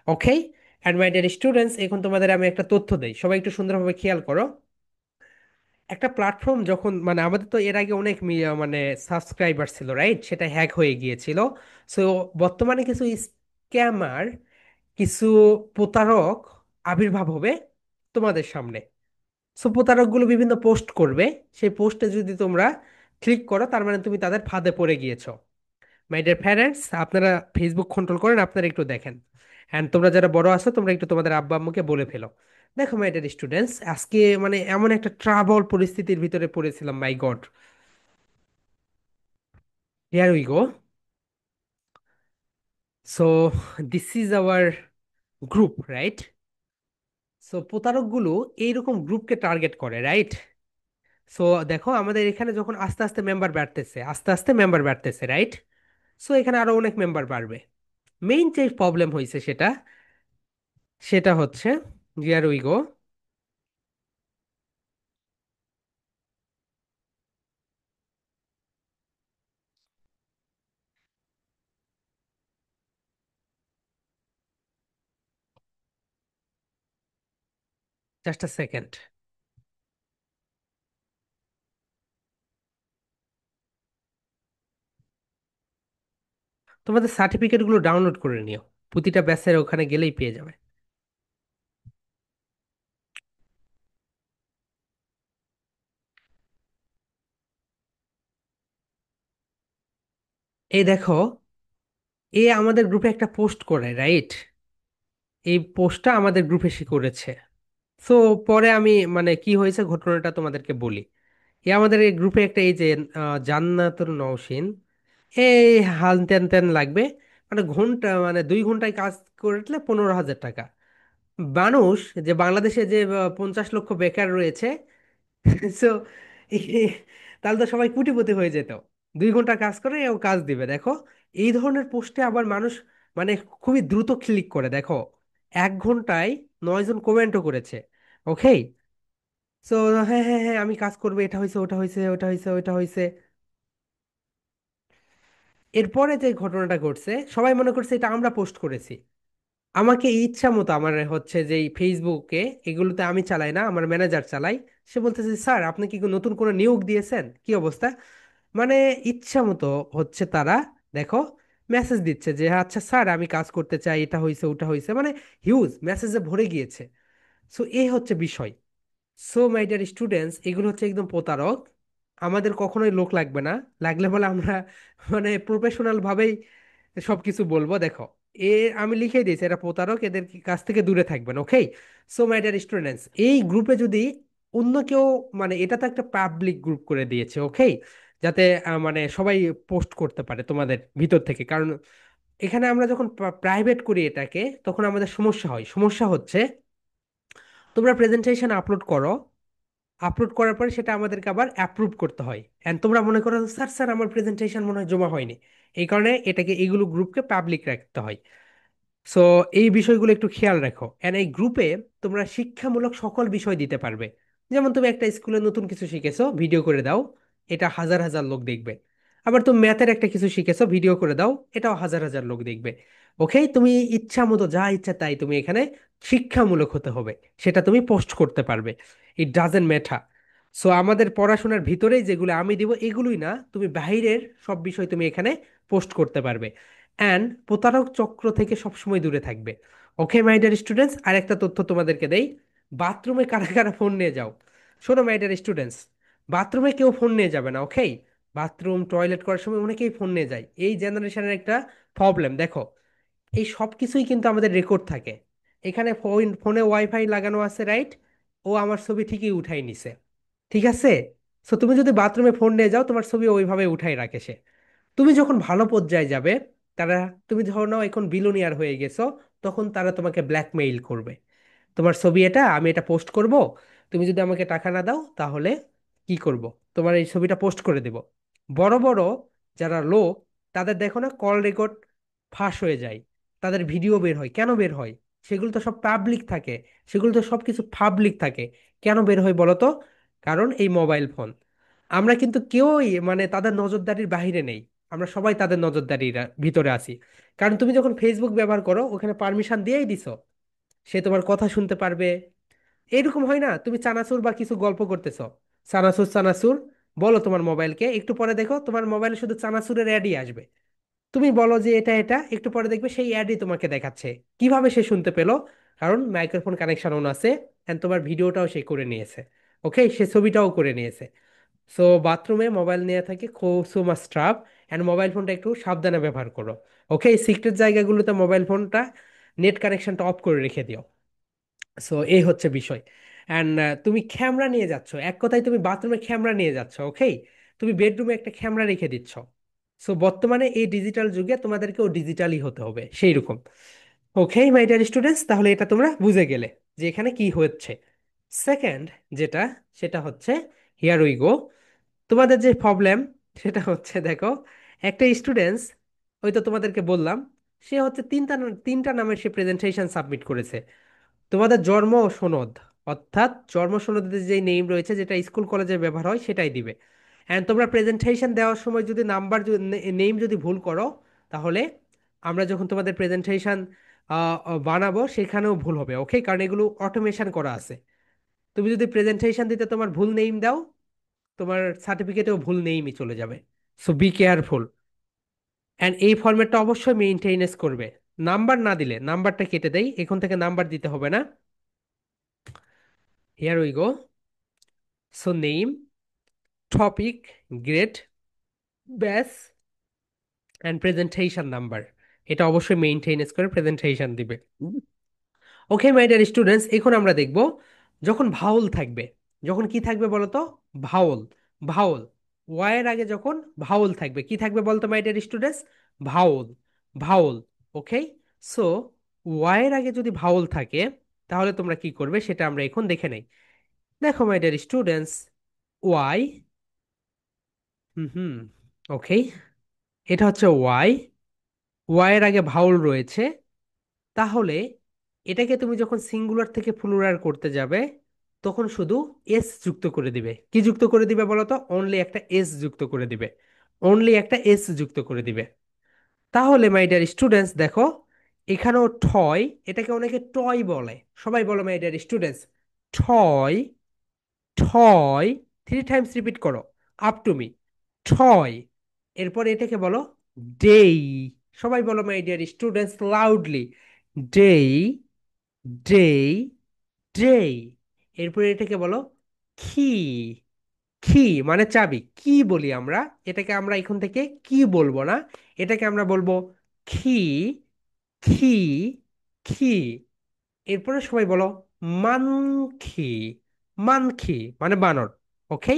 ওকে, অ্যান্ড মাই ডিয়ার স্টুডেন্টস, এখন তোমাদের আমি একটা তথ্য দেই, সবাই একটু সুন্দরভাবে খেয়াল করো। একটা প্ল্যাটফর্ম যখন, মানে আমাদের তো এর আগে অনেক মানে সাবস্ক্রাইবার ছিল, রাইট? সেটা হ্যাক হয়ে গিয়েছিল। সো বর্তমানে কিছু স্ক্যামার, কিছু প্রতারক আবির্ভাব হবে তোমাদের সামনে। সো প্রতারকগুলো বিভিন্ন পোস্ট করবে, সেই পোস্টে যদি তোমরা ক্লিক করো, তার মানে তুমি তাদের ফাঁদে পড়ে গিয়েছো। মাই ডিয়ার প্যারেন্টস, আপনারা ফেসবুক কন্ট্রোল করেন, আপনারা একটু দেখেন। অ্যান্ড তোমরা যারা বড় আছো, তোমরা একটু তোমাদের আব্বা আম্মুকে বলে ফেলো। দেখো মাই ডিয়ার স্টুডেন্টস, আজকে মানে এমন একটা ট্রাবল পরিস্থিতির ভিতরে পড়েছিলাম, my god. Here we go. So this is our group, right? So প্রতারকগুলো এইরকম গ্রুপকে টার্গেট করে, রাইট? সো দেখো আমাদের এখানে যখন আস্তে আস্তে মেম্বার বাড়তেছে, আস্তে আস্তে মেম্বার বাড়তেছে, রাইট? সো এখানে আরো অনেক মেম্বার বাড়বে। মেইন যে প্রবলেম হয়েছে সেটা, সেটা হচ্ছে, here we go, just a second. তোমাদের সার্টিফিকেটগুলো ডাউনলোড করে নিও, প্রতিটা ব্যাচের ওখানে গেলেই পেয়ে যাবে। এই দেখো, এ আমাদের গ্রুপে একটা পোস্ট করে, রাইট? এই পোস্টটা আমাদের গ্রুপে সে করেছে। সো পরে আমি মানে কি হয়েছে ঘটনাটা তোমাদেরকে বলি। এ আমাদের এই গ্রুপে একটা, এই যে জান্নাতুল নওশিন, এই হাল তেন তেন লাগবে, মানে ঘন্টা মানে 2 ঘন্টায় কাজ করলে 15,000 টাকা। মানুষ, যে বাংলাদেশে যে 50 লক্ষ বেকার রয়েছে, সো তাহলে তো সবাই কোটিপতি হয়ে যেত। 2 ঘন্টা কাজ করে ও কাজ দিবে, দেখো। এই ধরনের পোস্টে আবার মানুষ মানে খুবই দ্রুত ক্লিক করে, দেখো 1 ঘন্টায় 9 জন কমেন্টও করেছে। ওকে, সো হ্যাঁ হ্যাঁ হ্যাঁ আমি কাজ করবো, এটা হয়েছে, ওটা হয়েছে, ওটা হয়েছে, ওটা হয়েছে। এরপরে যে ঘটনাটা ঘটছে, সবাই মনে করছে এটা আমরা পোস্ট করেছি। আমাকে ইচ্ছা মতো, আমার হচ্ছে যে এই ফেসবুকে এগুলোতে আমি চালাই না, আমার ম্যানেজার চালাই। সে বলতেছে, স্যার আপনি কি নতুন কোনো নিয়োগ দিয়েছেন, কি অবস্থা? মানে ইচ্ছা মতো হচ্ছে তারা, দেখো, মেসেজ দিচ্ছে যে আচ্ছা স্যার আমি কাজ করতে চাই, এটা হয়েছে, ওটা হয়েছে, মানে হিউজ মেসেজে ভরে গিয়েছে। সো এই হচ্ছে বিষয়। সো মাই ডিয়ার স্টুডেন্টস, এগুলো হচ্ছে একদম প্রতারক। আমাদের কখনোই লোক লাগবে না, লাগলে বলে আমরা মানে প্রফেশনাল ভাবেই সবকিছু বলবো। দেখো, এ আমি লিখে দিয়েছি, এরা প্রতারক, এদের কাছ থেকে দূরে থাকবেন। ওকে, সো মাই ডিয়ার স্টুডেন্টস, এই গ্রুপে যদি অন্য কেউ, মানে এটা তো একটা পাবলিক গ্রুপ করে দিয়েছে, ওকে, যাতে মানে সবাই পোস্ট করতে পারে তোমাদের ভিতর থেকে। কারণ এখানে আমরা যখন প্রাইভেট করি এটাকে, তখন আমাদের সমস্যা হয়। সমস্যা হচ্ছে, তোমরা প্রেজেন্টেশন আপলোড করো, আপলোড করার পরে সেটা আমাদেরকে আবার অ্যাপ্রুভ করতে হয়, এন্ড তোমরা মনে করো স্যার স্যার আমার প্রেজেন্টেশন মনে হয় জমা হয়নি। এই কারণে এটাকে, এইগুলো গ্রুপকে পাবলিক রাখতে হয়। সো এই বিষয়গুলো একটু খেয়াল রাখো। এন্ড এই গ্রুপে তোমরা শিক্ষামূলক সকল বিষয় দিতে পারবে। যেমন তুমি একটা স্কুলে নতুন কিছু শিখেছো, ভিডিও করে দাও, এটা হাজার হাজার লোক দেখবে। আবার তুমি ম্যাথের একটা কিছু শিখেছো, ভিডিও করে দাও, এটাও হাজার হাজার লোক দেখবে। ওকে, তুমি ইচ্ছা মতো যা ইচ্ছা তাই তুমি এখানে শিক্ষামূলক হতে হবে, সেটা তুমি পোস্ট করতে পারবে। It doesn't matter. সো আমাদের পড়াশোনার ভিতরেই যেগুলো আমি দিব এগুলোই না, তুমি বাইরের সব বিষয় তুমি এখানে পোস্ট করতে পারবে। অ্যান্ড প্রতারক চক্র থেকে সবসময় দূরে থাকবে। ওকে মাই ডিয়ার স্টুডেন্টস, আর একটা তথ্য তোমাদেরকে দেই, বাথরুমে কারা কারা ফোন নিয়ে যাও? শোনো মাই ডিয়ার স্টুডেন্টস, বাথরুমে কেউ ফোন নিয়ে যাবে না, ওকে? বাথরুম টয়লেট করার সময় অনেকেই ফোন নিয়ে যায়, এই জেনারেশনের একটা প্রবলেম। দেখো, এই সব কিছুই কিন্তু আমাদের রেকর্ড থাকে। এখানে ফোনে ওয়াইফাই লাগানো আছে, রাইট? ও আমার ছবি ঠিকই উঠাই নিছে, ঠিক আছে? সো তুমি যদি বাথরুমে ফোন নিয়ে যাও, তোমার ছবি ওইভাবে উঠাই রাখে সে। তুমি যখন ভালো পর্যায়ে যাবে, তারা, তুমি ধরো নাও এখন বিলোনিয়ার হয়ে গেছো, তখন তারা তোমাকে ব্ল্যাকমেইল করবে। তোমার ছবি এটা, আমি এটা পোস্ট করব, তুমি যদি আমাকে টাকা না দাও তাহলে কি করব, তোমার এই ছবিটা পোস্ট করে দেব। বড় বড় যারা লোক, তাদের দেখো না কল রেকর্ড ফাঁস হয়ে যায়, তাদের ভিডিও বের হয়, কেন বের হয়? সেগুলো তো সব পাবলিক থাকে, সেগুলো তো সব কিছু পাবলিক থাকে। কেন বের হয় বলো তো? কারণ এই মোবাইল ফোন। আমরা কিন্তু কেউই মানে তাদের নজরদারির বাইরে নেই, আমরা সবাই তাদের নজরদারির ভিতরে আছি। কারণ তুমি যখন ফেসবুক ব্যবহার করো, ওখানে পারমিশন দিয়েই দিছো, সে তোমার কথা শুনতে পারবে। এরকম হয় না, তুমি চানাচুর বা কিছু গল্প করতেছো, চানাচুর চানাচুর বলো তোমার মোবাইলকে, একটু পরে দেখো তোমার মোবাইলে শুধু চানাচুরের অ্যাডই আসবে। তুমি বলো যে এটা এটা, একটু পরে দেখবে সেই অ্যাডই তোমাকে দেখাচ্ছে। কিভাবে সে শুনতে পেলো? কারণ মাইক্রোফোন কানেকশন অন আছে, এন্ড তোমার ভিডিওটাও সে করে নিয়েছে, ওকে, সে ছবিটাও করে নিয়েছে। সো বাথরুমে মোবাইল নিয়ে থাকে so much trap, and mobile ফোনটা একটু সাবধানে ব্যবহার করো। ওকে, সিক্রেট জায়গাগুলোতে মোবাইল ফোনটা নেট কানেকশনটা অফ করে রেখে দিও। সো এই হচ্ছে বিষয়। অ্যান্ড তুমি ক্যামেরা নিয়ে যাচ্ছ, এক কথায় তুমি বাথরুমে ক্যামেরা নিয়ে যাচ্ছ, ওকে? তুমি বেডরুমে একটা ক্যামেরা রেখে দিচ্ছ। সো বর্তমানে এই ডিজিটাল যুগে তোমাদেরকেও ডিজিটালি হতে হবে সেই রকম। ওকে মাই ডিয়ার স্টুডেন্টস, তাহলে এটা তোমরা বুঝে গেলে যে এখানে কি হচ্ছে। সেকেন্ড যেটা, সেটা হচ্ছে, হিয়ার উই গো, তোমাদের যে প্রবলেম সেটা হচ্ছে, দেখো, একটা স্টুডেন্টস, ওই তো তোমাদেরকে বললাম, সে হচ্ছে তিনটা নামের সে প্রেজেন্টেশন সাবমিট করেছে। তোমাদের জন্ম সনদ, অর্থাৎ জন্ম সনদের যে নেম রয়েছে, যেটা স্কুল কলেজে ব্যবহার হয়, সেটাই দিবে। অ্যান্ড তোমরা প্রেজেন্টেশন দেওয়ার সময় যদি নাম্বার নেম যদি ভুল করো, তাহলে আমরা যখন তোমাদের প্রেজেন্টেশন বানাবো সেখানেও ভুল হবে, ওকে? কারণ এগুলো অটোমেশন করা আছে। তুমি যদি প্রেজেন্টেশন দিতে তোমার ভুল নেম দাও, তোমার সার্টিফিকেটেও ভুল নেমই চলে যাবে। So be careful. অ্যান্ড এই ফরম্যাটটা অবশ্যই মেইনটেনেন্স করবে। নাম্বার না দিলে নাম্বারটা কেটে দেই, এখন থেকে নাম্বার দিতে হবে না। Here we go. So name, topic, grade, ব্যাস, অ্যান্ড প্রেজেন্টেশন নাম্বার, এটা অবশ্যই মেইনটেনেন্স করে প্রেজেন্টেশন দিবে। ওকে মাই ডিয়ার স্টুডেন্টস, এখন আমরা দেখব যখন ভাউল থাকবে। যখন কি থাকবে বলো তো? ভাউল। ভাউল, ওয়াইয়ের আগে যখন ভাউল থাকবে, কি থাকবে বলতো মাই ডিয়ার স্টুডেন্টস? ভাউল। ভাউল। ওকে। সো ওয়াইয়ের আগে যদি ভাউল থাকে, তাহলে তোমরা কি করবে সেটা আমরা এখন দেখে নেই। দেখো মাই ডিয়ার স্টুডেন্টস, ওয়াই, হুম হুম, ওকে, এটা হচ্ছে ওয়াই। ওয়াইয়ের আগে ভাউল রয়েছে, তাহলে এটাকে তুমি যখন সিঙ্গুলার থেকে প্লুরাল করতে যাবে, তখন শুধু এস যুক্ত করে দিবে। কি যুক্ত করে দিবে বলো তো? অনলি একটা এস যুক্ত করে দিবে। অনলি একটা এস যুক্ত করে দিবে। তাহলে মাই ডিয়ার স্টুডেন্টস দেখো, এখানেও ঠয়, এটাকে অনেকে টয় বলে, সবাই বলো my dear students, toy. Toy, 3 times repeat করো, আপ টু মি। ঠয়। এরপর এটাকে বলো ডেই। সবাই বলো my dear students loudly, day. Day. Day. এরপরে এটাকে বলো কি। কি মানে চাবি, কি বলি আমরা, এটাকে আমরা এখন থেকে কি বলবো না, এটাকে আমরা বলবো কি। কি। কি। এরপরে সবাই বলো মানখি। মানখি মানে বানর। ওকে।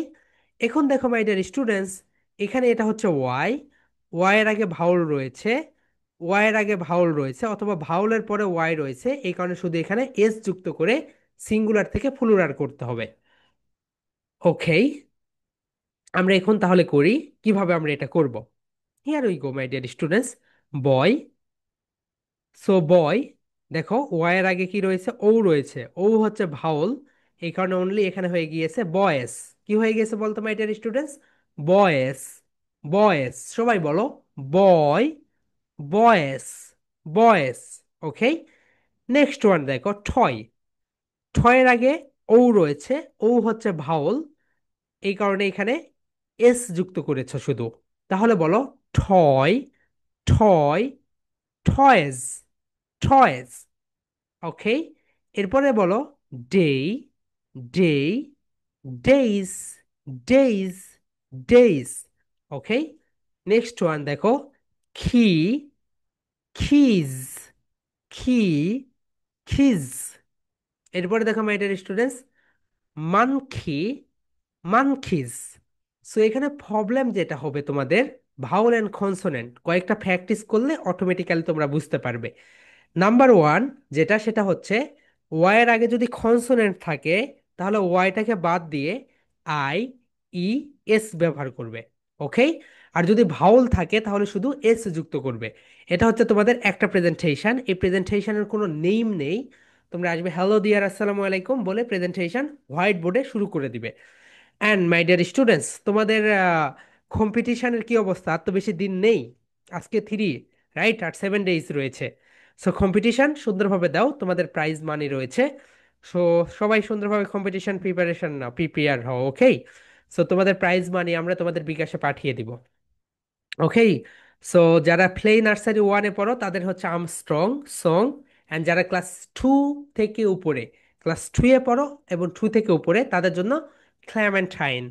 এখন দেখো মাই ডিয়ার স্টুডেন্টস, এখানে এটা হচ্ছে ওয়াই। ওয়াই এর আগে ভাউল রয়েছে, ওয়াই এর আগে ভাউল রয়েছে, অথবা ভাউলের পরে ওয়াই রয়েছে, এই কারণে শুধু এখানে এস যুক্ত করে সিঙ্গুলার থেকে প্লুরাল করতে হবে। ওকে, আমরা এখন তাহলে করি, কিভাবে আমরা এটা করব। Here we go my dear students. Boy. So boy, দেখো ওয়াই এর আগে কি রয়েছে? ও রয়েছে, ও হচ্ছে ভাওল, এই কারণে অনলি এখানে হয়ে গিয়েছে বয়েস। কি হয়ে গেছে বলতো মাই ডিয়ার স্টুডেন্টস? বয়েস। বয়েস, সবাই বলো বয়, বয়েস, বয়েস। ওকে, নেক্সট ওয়ান দেখো ঠয়। ঠয়ের আগে ও রয়েছে, ও হচ্ছে ভাওল, এই কারণে এখানে এস যুক্ত করেছো শুধু। তাহলে বলো ঠয়, ঠয়, টয়েজ, টয়েজ। ওকে, এরপরে বলো ডেই, ডেই, ডেইজ, ডেইজ, ডেইজ। ওকে, নেক্সট ওয়ান দেখো খি, খিজ, খি, খিজ। এরপরে দেখো মাই ডিয়ার স্টুডেন্টস মানখি, মানখিজ। সো এখানে প্রবলেম যেটা হবে তোমাদের, ভাওয়েল অ্যান্ড কনসোনেন্ট কয়েকটা প্র্যাকটিস করলে অটোমেটিক্যালি তোমরা বুঝতে পারবে। নাম্বার ওয়ান যেটা, সেটা হচ্ছে ওয়াইয়ের আগে যদি কনসোনেন্ট থাকে তাহলে ওয়াইটাকে বাদ দিয়ে আই, ই, এস ব্যবহার করবে। ওকে, আর যদি ভাওল থাকে তাহলে শুধু এস যুক্ত করবে। এটা হচ্ছে তোমাদের একটা প্রেজেন্টেশন। এই প্রেজেন্টেশনের কোনো নেম নেই, তোমরা আসবে হ্যালো ডিয়ার আসসালামু আলাইকুম বলে প্রেজেন্টেশন হোয়াইট বোর্ডে শুরু করে দিবে। অ্যান্ড মাই ডিয়ার স্টুডেন্টস, তোমাদের কম্পিটিশনের কি অবস্থা? আর তো বেশি দিন নেই, আজকে 3, রাইট, আর 7 ডেজ রয়েছে। সো কম্পিটিশন সুন্দরভাবে দাও, তোমাদের প্রাইজ মানি রয়েছে। সো সবাই সুন্দরভাবে কম্পিটিশন প্রিপারেশন নাও, প্রিপেয়ার হও। ওকে, সো তোমাদের প্রাইজ মানি আমরা তোমাদের বিকাশে পাঠিয়ে দিব। ওকে, সো যারা প্লে নার্সারি ওয়ানে পড়ো তাদের হচ্ছে আমস্ট্রং সং, অ্যান্ড যারা ক্লাস 2 থেকে উপরে, ক্লাস 2-এ পড়ো এবং 2 থেকে উপরে, তাদের জন্য ক্ল্যামেন্টাইন,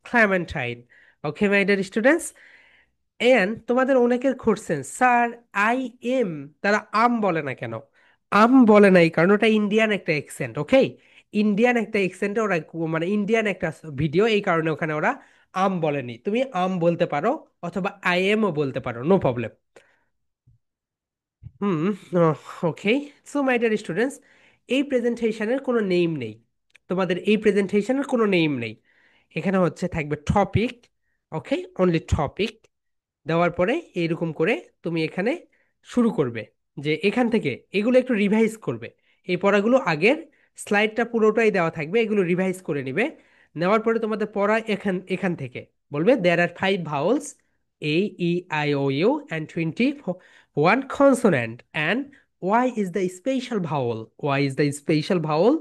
ক্ল্যামেন্টাইন। ওকে মাই ডিয়ার স্টুডেন্টস, এন্ড তোমাদের অনেকের কোশ্চেন স্যার আই এম, তারা আম বলে না কেন? আম বলে না এই কারণ ওটা ইন্ডিয়ান একটা অ্যাকসেন্ট। ওকে, ইন্ডিয়ান একটা অ্যাকসেন্টে ওরা মানে ইন্ডিয়ান একটা ভিডিও, এই কারণে ওখানে ওরা আম বলেনি। তুমি আম বলতে পারো অথবা আই এমও বলতে পারো, no problem. Hmm, okay. So my dear students, এই প্রেজেন্টেশনের কোনো নেম নেই, তোমাদের এই প্রেজেন্টেশনের কোনো নেম নেই। এখানে হচ্ছে থাকবে টপিক। ওকে, অনলি টপিক দেওয়ার পরে এইরকম করে তুমি এখানে শুরু করবে, যে এখান থেকে এগুলো একটু রিভাইজ করবে। এই পড়াগুলো আগের স্লাইডটা পুরোটাই দেওয়া থাকবে, এগুলো রিভাইজ করে নিবে। নেওয়ার পরে তোমাদের পড়া এখান এখান থেকে বলবে there are 5 vowels, A, E, I, O, U and 21 consonant, and Y is the special vowel, Y is the special vowel,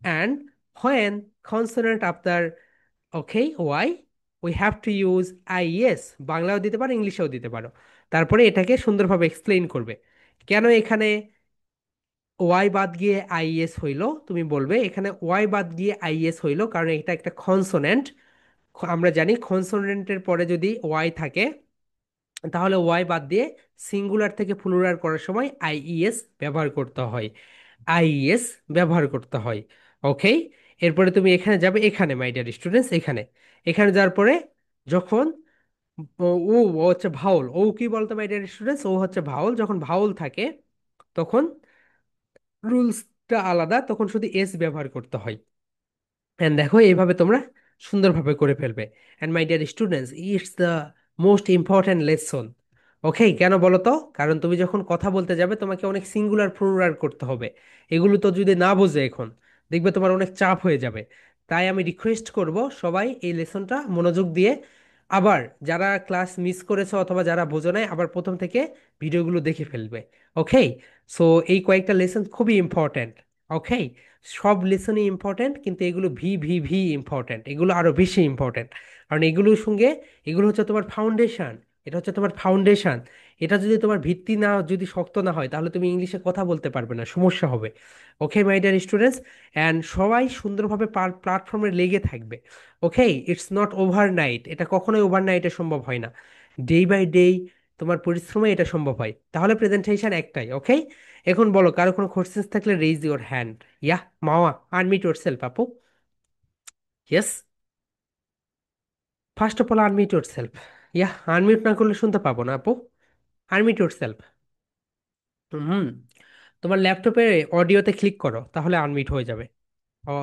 and when consonant after, okay, Y we have to use I S. বাংলাও দিতে পারো, ইংলিশেও দিতে পারো। তারপরে এটাকে সুন্দরভাবে explain করবে কেন এখানে ওয়াই বাদ গিয়ে আইএস হইলো। তুমি বলবে এখানে ওয়াই বাদ গিয়ে আইএস হইলো কারণ এটা একটা কনসোনেন্ট। আমরা জানি কনসোনেন্টের পরে যদি ওয়াই থাকে তাহলে ওয়াই বাদ দিয়ে সিঙ্গুলার থেকে প্লুরাল করার সময় আইইএস ব্যবহার করতে হয়, আইএস ব্যবহার করতে হয়। ওকে, এরপরে তুমি এখানে যাবে, এখানে মাই ডিয়ার স্টুডেন্টস, এখানে এখানে যাওয়ার পরে যখন ও, ও ও হচ্ছে ভাওল, ও কি বলতো মাই ডিয়ার স্টুডেন্টস, ও হচ্ছে ভাওল। যখন ভাওল থাকে তখন রুলসটা আলাদা, তখন শুধু এস ব্যবহার করতে হয়। অ্যান্ড দেখো এইভাবে তোমরা সুন্দরভাবে করে ফেলবে। And my dear students, it's the most important lesson. Okay, কেন বলো তো? কারণ তুমি যখন কথা বলতে যাবে তোমাকে অনেক সিঙ্গুলার প্লুরাল করতে হবে। এগুলো তো যদি না বোঝে এখন, দেখবে তোমার অনেক চাপ হয়ে যাবে। তাই আমি রিকোয়েস্ট করব সবাই এই লেসনটা মনোযোগ দিয়ে, আবার যারা ক্লাস মিস করেছো অথবা যারা বোঝো নাই, আবার প্রথম থেকে ভিডিওগুলো দেখে ফেলবে। ওকে, সো এই কয়েকটা লেসন খুবই ইম্পর্ট্যান্ট। ওকে, সব লেসনই ইম্পর্ট্যান্ট কিন্তু এগুলো ভি ভি ভি ইম্পর্ট্যান্ট, এগুলো আরো বেশি ইম্পর্ট্যান্ট। কারণ এগুলোর সঙ্গে, এগুলো হচ্ছে তোমার ফাউন্ডেশন, এটা হচ্ছে তোমার ফাউন্ডেশন। এটা যদি তোমার ভিত্তি না, যদি শক্ত না হয় তাহলে তুমি ইংলিশে কথা বলতে পারবে না, সমস্যা হবে। ওকে মাই ডিয়ার স্টুডেন্টস, অ্যান্ড সবাই সুন্দরভাবে প্ল্যাটফর্মে লেগে থাকবে। ওকে, ইটস নট ওভারনাইট, এটা কখনোই ওভারনাইটে সম্ভব হয় না, ডে বাই ডে তোমার পরিশ্রমে এটা সম্ভব হয়। তাহলে প্রেজেন্টেশন একটাই। ওকে, এখন বলো কারো কোনো কোশ্চেন্স থাকলে raise your hand. Yeah Mawa, unmute yourself আপু। Yes, first of all unmute yourself. Yeah, unmute না করলে শুনতে পাবো না আপু। Unmute yourself. হুম, তোমার ল্যাপটপে অডিওতে ক্লিক করো তাহলে আনমিউট হয়ে যাবে,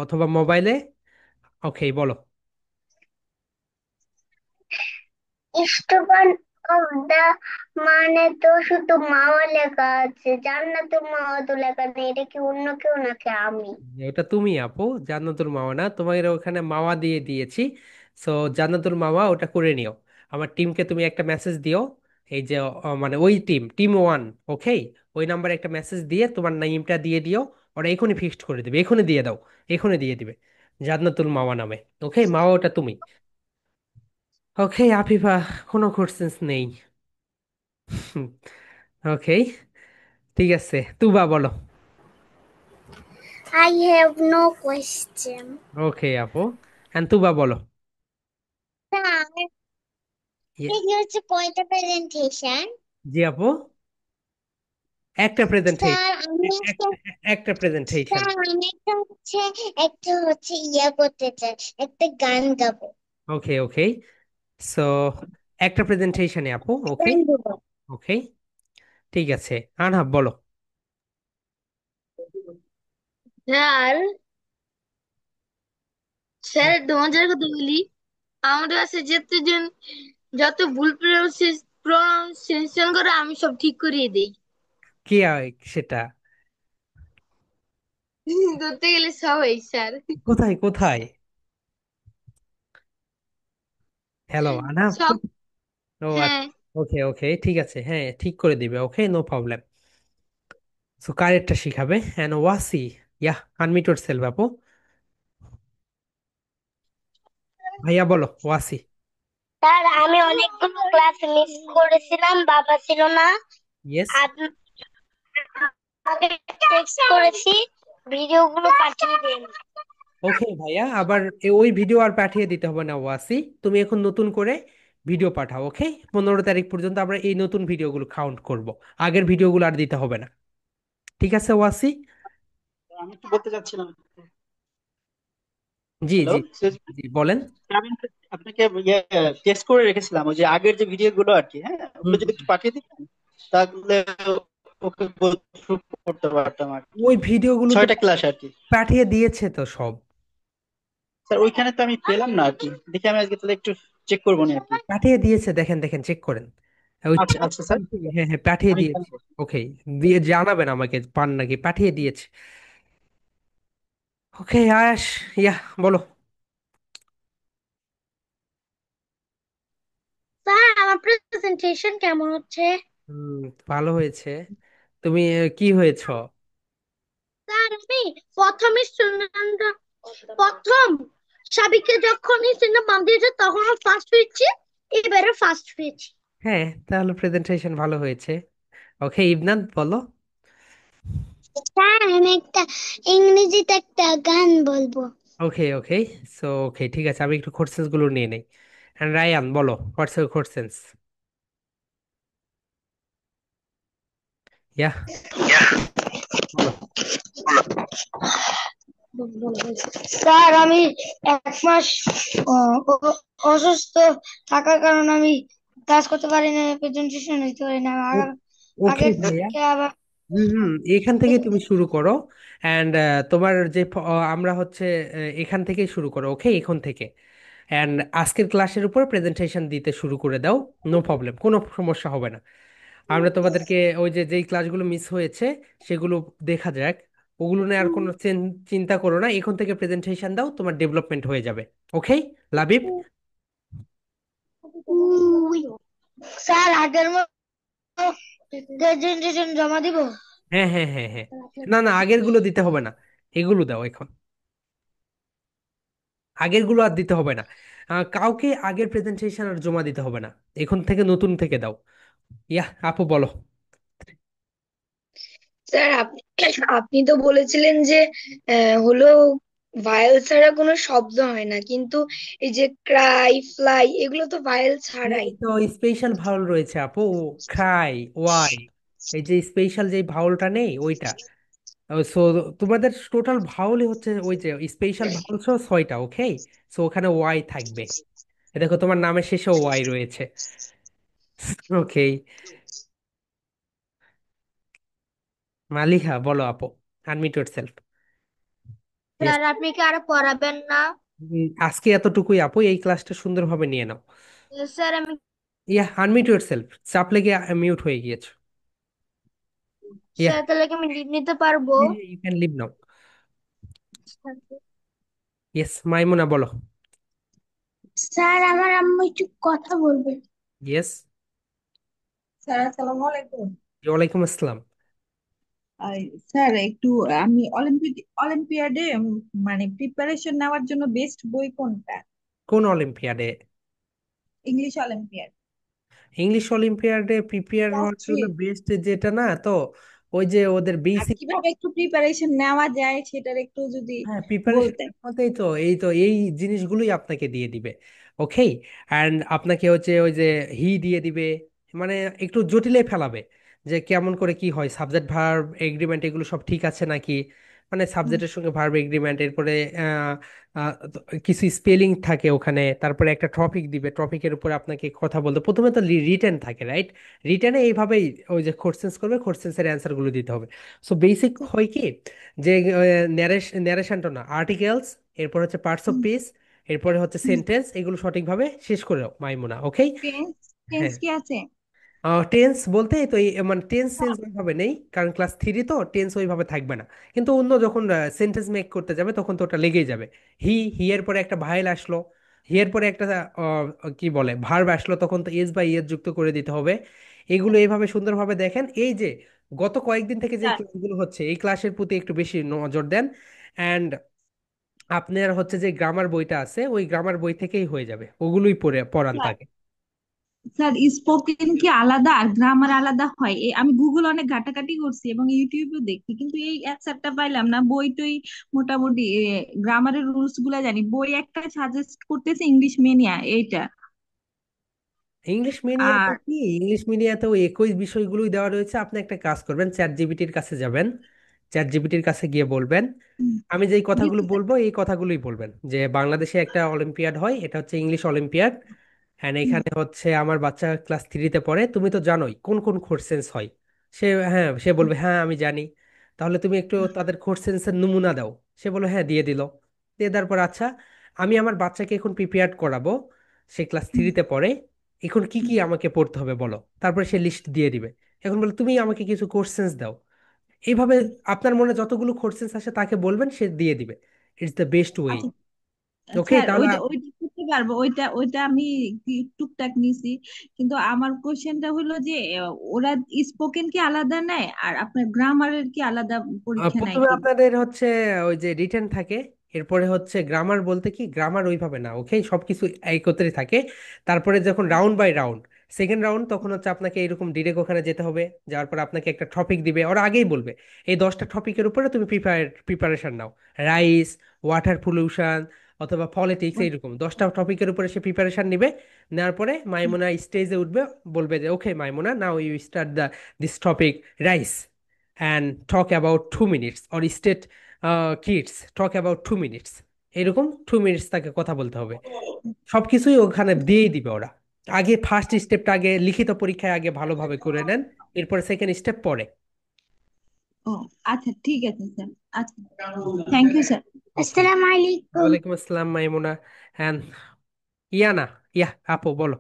অথবা মোবাইলে। ওকে বলো। স্টুডেন্ট অফ দা মানে তো শুধু মাওয়া লেখা আছে, জান্নাতুল মাওয়া তো লেখা নেই, এটা কি অন্য কেউ নাকি আমি? ওটা তুমি আপু, জান্নাতুল মাওয়া না, তোমার ওখানে মাওয়া দিয়ে দিয়েছি। সো জান্নাতুল মাওয়া ওটা করে নিও। আমার টিমকে তুমি একটা মেসেজ দিও, এই যে মানে ওই টিম 1, ওকে, ওই নাম্বারে একটা মেসেজ দিয়ে তোমার নাইমটা দিয়ে দিও। ওরা এখনই ফিক্সড করে দিবে, এখনই দিয়ে দাও, এখনই দিয়ে দিবে জান্নাতুল মাওয়া নামে। ওকে, মাওয়া ওটা তুমি। ওকে আফিফা, কোনো কোশ্চেন্স নেই। ওকে, ঠিক আছে, তুবা বলো। I have no question. ওকে আপু, হ্যাঁ তুবা বলো। স্যার, Yes, এটা হচ্ছে কয়টা প্রেজেন্টেশন? জি আপু, একটা প্রেজেন্টেশন, স্যার আমি একটা একটা প্রেজেন্টেশন। স্যার আমি একটা হচ্ছে ইয়া করতে চাই, একটা গান গাবো। ওকে ওকে, সো একটা প্রেজেন্টেশনে আপু, ওকে। গান গাবো। ওকে, ঠিক আছে, আনহাব বলো। স্যার, স্যার একটা মজার কথা বলি। আমাদের কাছে যত ভুল প্রনাউন্সিয়েশন করে আমি সব ঠিক করিয়ে দেই। কি হয় সেটা? ধরতে গেলে সবাই স্যার। কোথায় কোথায়? হ্যালো আনহাব। সব। ও আচ্ছা, হ্যাঁ। ওকে ওকে, ঠিক আছে, হ্যাঁ ঠিক করে দিবে, ওকে, নো প্রবলেম। সো কারেক্টটা শিখাবে, and Wasi, yeah, unmute yourself আপু। ভাইয়া বলো, ওয়াসি। স্যার আমি অনেকগুলো ক্লাস মিস করেছিলাম, বাবা ছিল না। ইয়েস। আপ- আগে টেক্সট করেছি, ভিডিওগুলো পাঠিয়ে দিন। ওকে ভাইয়া, আবার ওই ভিডিও আর পাঠিয়ে দিতে হবে না ওয়াসি, তুমি এখন নতুন করে ভিডিও পাঠাও, ওকে। 15 তারিখ পর্যন্ত আমরা এই নতুন ভিডিওগুলো কাউন্ট করব, আগের ভিডিওগুলো আর দিতে হবে না। ঠিক আছে ওয়াসি। আমি একটু বলতে চাচ্ছিলাম। জি হ্যালো, জি, জি বলেন। আমি আপনাকে টেক্সট করে রেখেছিলাম ওই যে আগের যে ভিডিও গুলো আর কি, হ্যাঁ ওগুলো হুম, যদি একটু পাঠিয়ে দিতেন তাহলে ওকে শুরু করতে পারতাম আর কি। ওই ভিডিওগুলো তো 6টা ক্লাস আর কি। পাঠিয়ে দিয়েছে তো সব। স্যার ওইখানে তো আমি পেলাম না আর কি, দেখি আমি আজকে তাহলে একটু চেক করবো না আর কি। পাঠিয়ে দিয়েছে, দেখেন দেখেন, চেক করেন। ওই আচ্ছা আচ্ছা স্যার, হ্যাঁ হ্যাঁ, পাঠিয়ে আমি খেয়াল দিয়েছে। করছি। ওকে, দিয়ে জানাবেন আমাকে পান নাকি, পাঠিয়ে দিয়েছে। ওকে আয়াস, ইয়া, বলো। স্যার আমার প্রেজেন্টেশন কেমন হচ্ছে? হুম, ভালো হয়েছে। তুমি কি হয়েছ? স্যার আমি প্রথম স্টুডেন্ট, প্রথম সাবিকে যখন স্টুডেন্ট নাম দিয়েছে তখন ফার্স্ট হয়েছে, এবারে ফার্স্ট হয়েছে। হ্যাঁ, তাহলে প্রেজেন্টেশন ভালো হয়েছে। ওকে ইবনান বলো। স্যার আমি একটা ইংরেজিতে একটা গান বলবো। ওকে ওকে, সো ওকে, ঠিক আছে, আমি একটু কোশ্চেন্স গুলো নিয়ে নেই। And রায়ান বলো, হোয়াটস ইউর কোশ্চেন্স? ইয়া, বলো। স্যার আমি 1 মাস অসুস্থ থাকার কারণে আমি ক্লাস করতে পারি না, প্রেজেন্টেশন দিতে পারি না। ওকে আগের ভাইয়া, থেকে আবার হুম হুম, এখান থেকে তুমি শুরু করো। অ্যান্ড তোমার যে আমরা হচ্ছে এখান থেকেই শুরু করো, ওকে, এখন থেকে। অ্যান্ড আজকের ক্লাসের উপর প্রেজেন্টেশন দিতে শুরু করে দাও, নো প্রবলেম, কোনো সমস্যা হবে না। আমরা তোমাদেরকে ওই যে যেই ক্লাসগুলো মিস হয়েছে সেগুলো দেখা যাক, ওগুলো নিয়ে আর কোনো চিন্তা করো না, এখন থেকে প্রেজেন্টেশন দাও, তোমার ডেভেলপমেন্ট হয়ে যাবে। ওকে লাবিব। স্যার আগের মতো প্রেজেন্টেশন জমা দিব। হ্যাঁ হ্যাঁ হ্যাঁ হ্যাঁ, না না, আগের গুলো দিতে হবে না, এগুলো দাও এখন। আগের গুলো আর দিতে হবে না, কাউকে আগের প্রেজেন্টেশন আর জমা দিতে হবে না, এখন থেকে নতুন থেকে দাও। ইয়া আপু বলো। স্যার আপনি আপনি তো বলেছিলেন যে হলো ভায়েল ছাড়া কোনো শব্দ হয় না, কিন্তু এই যে ক্রাই, ফ্লাই এগুলো তো ভায়েল ছাড়াই। এই তো স্পেশাল ভাওয়াল রয়েছে আপু, ক্রাই, ওয়াই, এই যে স্পেশাল যে ভাওয়ালটা নেই ওইটা। সো তোমাদের টোটাল ভাওয়ালই হচ্ছে ওই যে স্পেশাল ভাওয়াল সহ 6টা, ওকে। সো ওখানে ওয়াই থাকবে, এ দেখো তোমার নামের শেষে ওয়াই রয়েছে। ওকে, মালিহা বলো আপু, আনমিউট ইয়োরসেলফ। ইয়েস। স্যার আপনি কি আরো পড়াবেন না? আজকে এতটুকুই আপু, এই ক্লাসটা সুন্দরভাবে নিয়ে নাও। স্যার আমি ইয়া, আনমিউট ইয়োরসেলফ, চাপ লেগে মিউট হয়ে গিয়েছো। ইয়া, স্যার তাহলে কি আমি লিভ নিতে পারবো? You can leave now. Yes, Maimuna বলো। স্যার আমার আম্মু একটু কথা বলবে। ইয়েস। স্যার আসসালামু আলাইকুম। ওয়ালাইকুম আসসালাম। আই, স্যার একটু আমি অলিম্পিয়াডে মানে প্রিপারেশন নেওয়ার জন্য বেস্ট বই কোনটা? কোন অলিম্পিয়াডে? ইংলিশ অলিম্পিয়াড ইংলিশ অলিম্পিয়াডে প্রিপেয়ার ক্লাস হওয়ার থ্রি। জন্য বেস্ট যেটা না তো ওই যে ওদের আর বেসিক। কিভাবে একটু প্রিপারেশন নেওয়া যায় সেটার একটু যদি হ্যাঁ, প্রিপারেশন বলতেন। মতেই তো এই জিনিসগুলোই আপনাকে দিয়ে দিবে। ওকে। অ্যান্ড আপনাকে হচ্ছে ওই যে হি দিয়ে দিবে, মানে একটু জটিলে ফেলাবে যে কেমন করে কি হয়, সাবজেক্ট ভার্ব এগ্রিমেন্ট এগুলো সব ঠিক আছে নাকি, মানে হুম, সাবজেক্টের সঙ্গে ভার্ব এগ্রিমেন্ট, এরপরে আহ, তো কিছু স্পেলিং থাকে ওখানে, তারপরে একটা টপিক দিবে, টপিকের উপরে আপনাকে কথা বলতে, প্রথমে তো রিটেন থাকে, রাইট? রিটেনে এইভাবেই ওই যে কোশ্চেন্স করবে, কোশ্চেন্সের অ্যান্সারগুলো দিতে হবে। সো বেসিক হয় কি যে ন্যারেশনটা না, আর্টিকেলস, এরপর হচ্ছে পার্টস অফ হুম, স্পিচ, এরপরে হচ্ছে হুম। সেন্টেন্স, এগুলো সঠিকভাবে শেষ করে দাও মাইমুনা, ওকে? টেন্স টেন্স হ্যাঁ। কি আছে? টেন্স বলতে তো মানে টেন্স সেন্স ওইভাবে নেই, কারণ ক্লাস থ্রি তো টেন্স ওইভাবে থাকবে না। কিন্তু অন্য যখন সেন্টেন্স মেক করতে যাবে তখন তো ওটা লেগেই যাবে। হি এর পরে একটা ভাইল আসলো, হি এর পরে একটা কি বলে ভার্ব আসলো, তখন তো এস বা ইয়ের যুক্ত করে দিতে হবে। এগুলো এইভাবে সুন্দরভাবে দেখেন। এই যে গত কয়েকদিন থেকে যে স্যার ক্লাসগুলো হচ্ছে এই ক্লাসের প্রতি একটু বেশি নজর দেন। অ্যান্ড আপনার হচ্ছে যে গ্রামার বইটা আছে ওই গ্রামার বই থেকেই হয়ে যাবে, ওগুলোই পড়ে পড়ান স্যার তাকে। স্যার স্পোকেন কি আলাদা আর গ্রামার আলাদা হয়? আমি গুগল অনেক ঘাটাঘাটি করছি এবং ইউটিউবেও দেখি, কিন্তু এই অ্যান্সারটা পাইলাম না। বইটই মোটামুটি গ্রামারের রুলস গুলা জানি, বই একটা সাজেস্ট করতেছে ইংলিশ মেনিয়া এইটা। ইংলিশ মিডিয়াতে আর কি, ইংলিশ মিডিয়াতেও একই বিষয়গুলোই দেওয়া রয়েছে। আপনি একটা কাজ করবেন, চ্যাট জিপিটির কাছে যাবেন, চ্যাট জিপিটির কাছে গিয়ে বলবেন হুম, আমি যেই কথাগুলো দিচ্ছি স্যার। বলবো এই কথাগুলোই বলবেন, যে বাংলাদেশে একটা অলিম্পিয়াড হয়, এটা হচ্ছে ইংলিশ অলিম্পিয়াড। হ্যাঁ, হুম, এখানে হচ্ছে আমার বাচ্চা ক্লাস থ্রিতে পড়ে, তুমি তো জানোই কোন কোন কোশ্চেন্স হয়। সে বলবে হ্যাঁ আমি জানি। তাহলে তুমি একটু তাদের কোশ্চেন্সের নমুনা দাও। সে বললো হ্যাঁ, দিয়ে দিল। দিয়ে দেওয়ার পর আচ্ছা, আমি আমার বাচ্চাকে এখন প্রিপেয়ার করাবো, সে ক্লাস হুম, থ্রিতে পড়ে, এখন কি হুম, কি আমাকে পড়তে হবে বলো। তারপরে সে লিস্ট দিয়ে দিবে। এখন বলো তুমি আমাকে কিছু কোশ্চেন্স দাও। এইভাবে হুম। আপনার মনে যতগুলো কোশ্চেন্স আসে তাকে বলবেন, সে দিয়ে দিবে। It's the best way. আচ্ছা ওকে, স্যার, তাহলে ওইটা ওইটা করতে পারবো, ওইটা ওইটা আমি টুকটাক নিছি। কিন্তু আমার কোশ্চেনটা হলো যে ওরা স্পোকেন কি আলাদা নেয় আর আপনার গ্রামারের কি আলাদা পরীক্ষা নেয় প্রথমে কিনা? আপনাদের হচ্ছে ওই যে রিটেন থাকে, এরপরে হচ্ছে গ্রামার, বলতে কি গ্রামার ওইভাবে না, ওকে, সবকিছু একত্রে থাকে। তারপরে যখন round by round, second round, তখন হচ্ছে আপনাকে এরকম ডিরেক্ট ওখানে যেতে হবে। যাওয়ার পর আপনাকে একটা টপিক দিবে, ওরা আগেই বলবে এই 10টা টপিকের উপরে তুমি প্রিপারেশন নাও। রাইস, ওয়াটার পলিউশন, অথবা পলিটিক্স, এইরকম 10টা টপিকের উপরে সে প্রিপারেশন নিবে। নেওয়ার পরে মাইমুনা স্টেজে উঠবে, বলবে যে okay Maimuna, now you start the this topic rice, and talk about 2 minutes, or state kids talk about 2 minutes, এরকম 2 মিনিটস তাকে কথা বলতে হবে। সবকিছুই ওখানে দিয়েই দিবে ওরা। আগে ফার্স্ট স্টেপটা আগে লিখিত পরীক্ষায় আগে ভালোভাবে করে নেন, এরপর সেকেন্ড স্টেপ পরে। ও আচ্ছা, ঠিক আছে স্যার। আচ্ছা, থ্যাংক ইউ স্যার। ওকে। আসসালামু আলাইকুম। ওয়ালাইকুম আসসালাম মাইমুনা। হ্যাঁ, ইয়ানা, আপু বলো।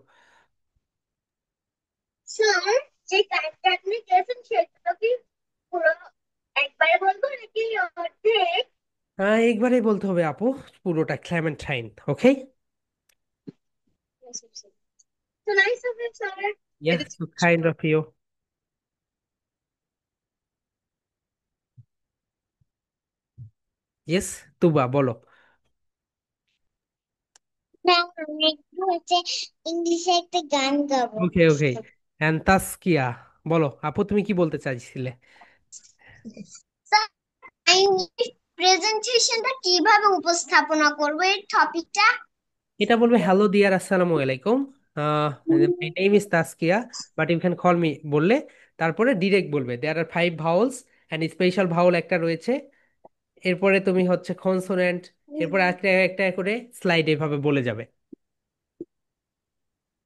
স্যার, যে কাজটা আপনি দিয়েছেন সেটা কি পুরো একবারে বলবো নাকি অর্ধেক? হ্যাঁ, একবারেই বলতে হবে আপু, পুরোটা clementine, okay? So nice of you, sir. Yeah, so kind of you. Yes, Tuba বলো। ম্যাম, আমি একটু ইংলিশে একটা গান গাবো। ওকে, ওকে। এন্ড তাসকিয়া বলো, আপু তুমি কি বলতে চাইছিলে? স্যার, ইংলিশ প্রেজেন্টেশনটা কিভাবে উপস্থাপনা করবো এই টপিকটা? এটা বলবে হ্যালো ডিয়ার, আসসালামু আলাইকুম, my name is Taskia, but you can call me বললে, তারপরে ডিরেক্ট বলবে there are 5 vowels and special vowel একটা রয়েছে, এরপরে তুমি হচ্ছে কনসোনেন্ট, এরপরে একটা একটা করে স্লাইড এভাবে বলে যাবে।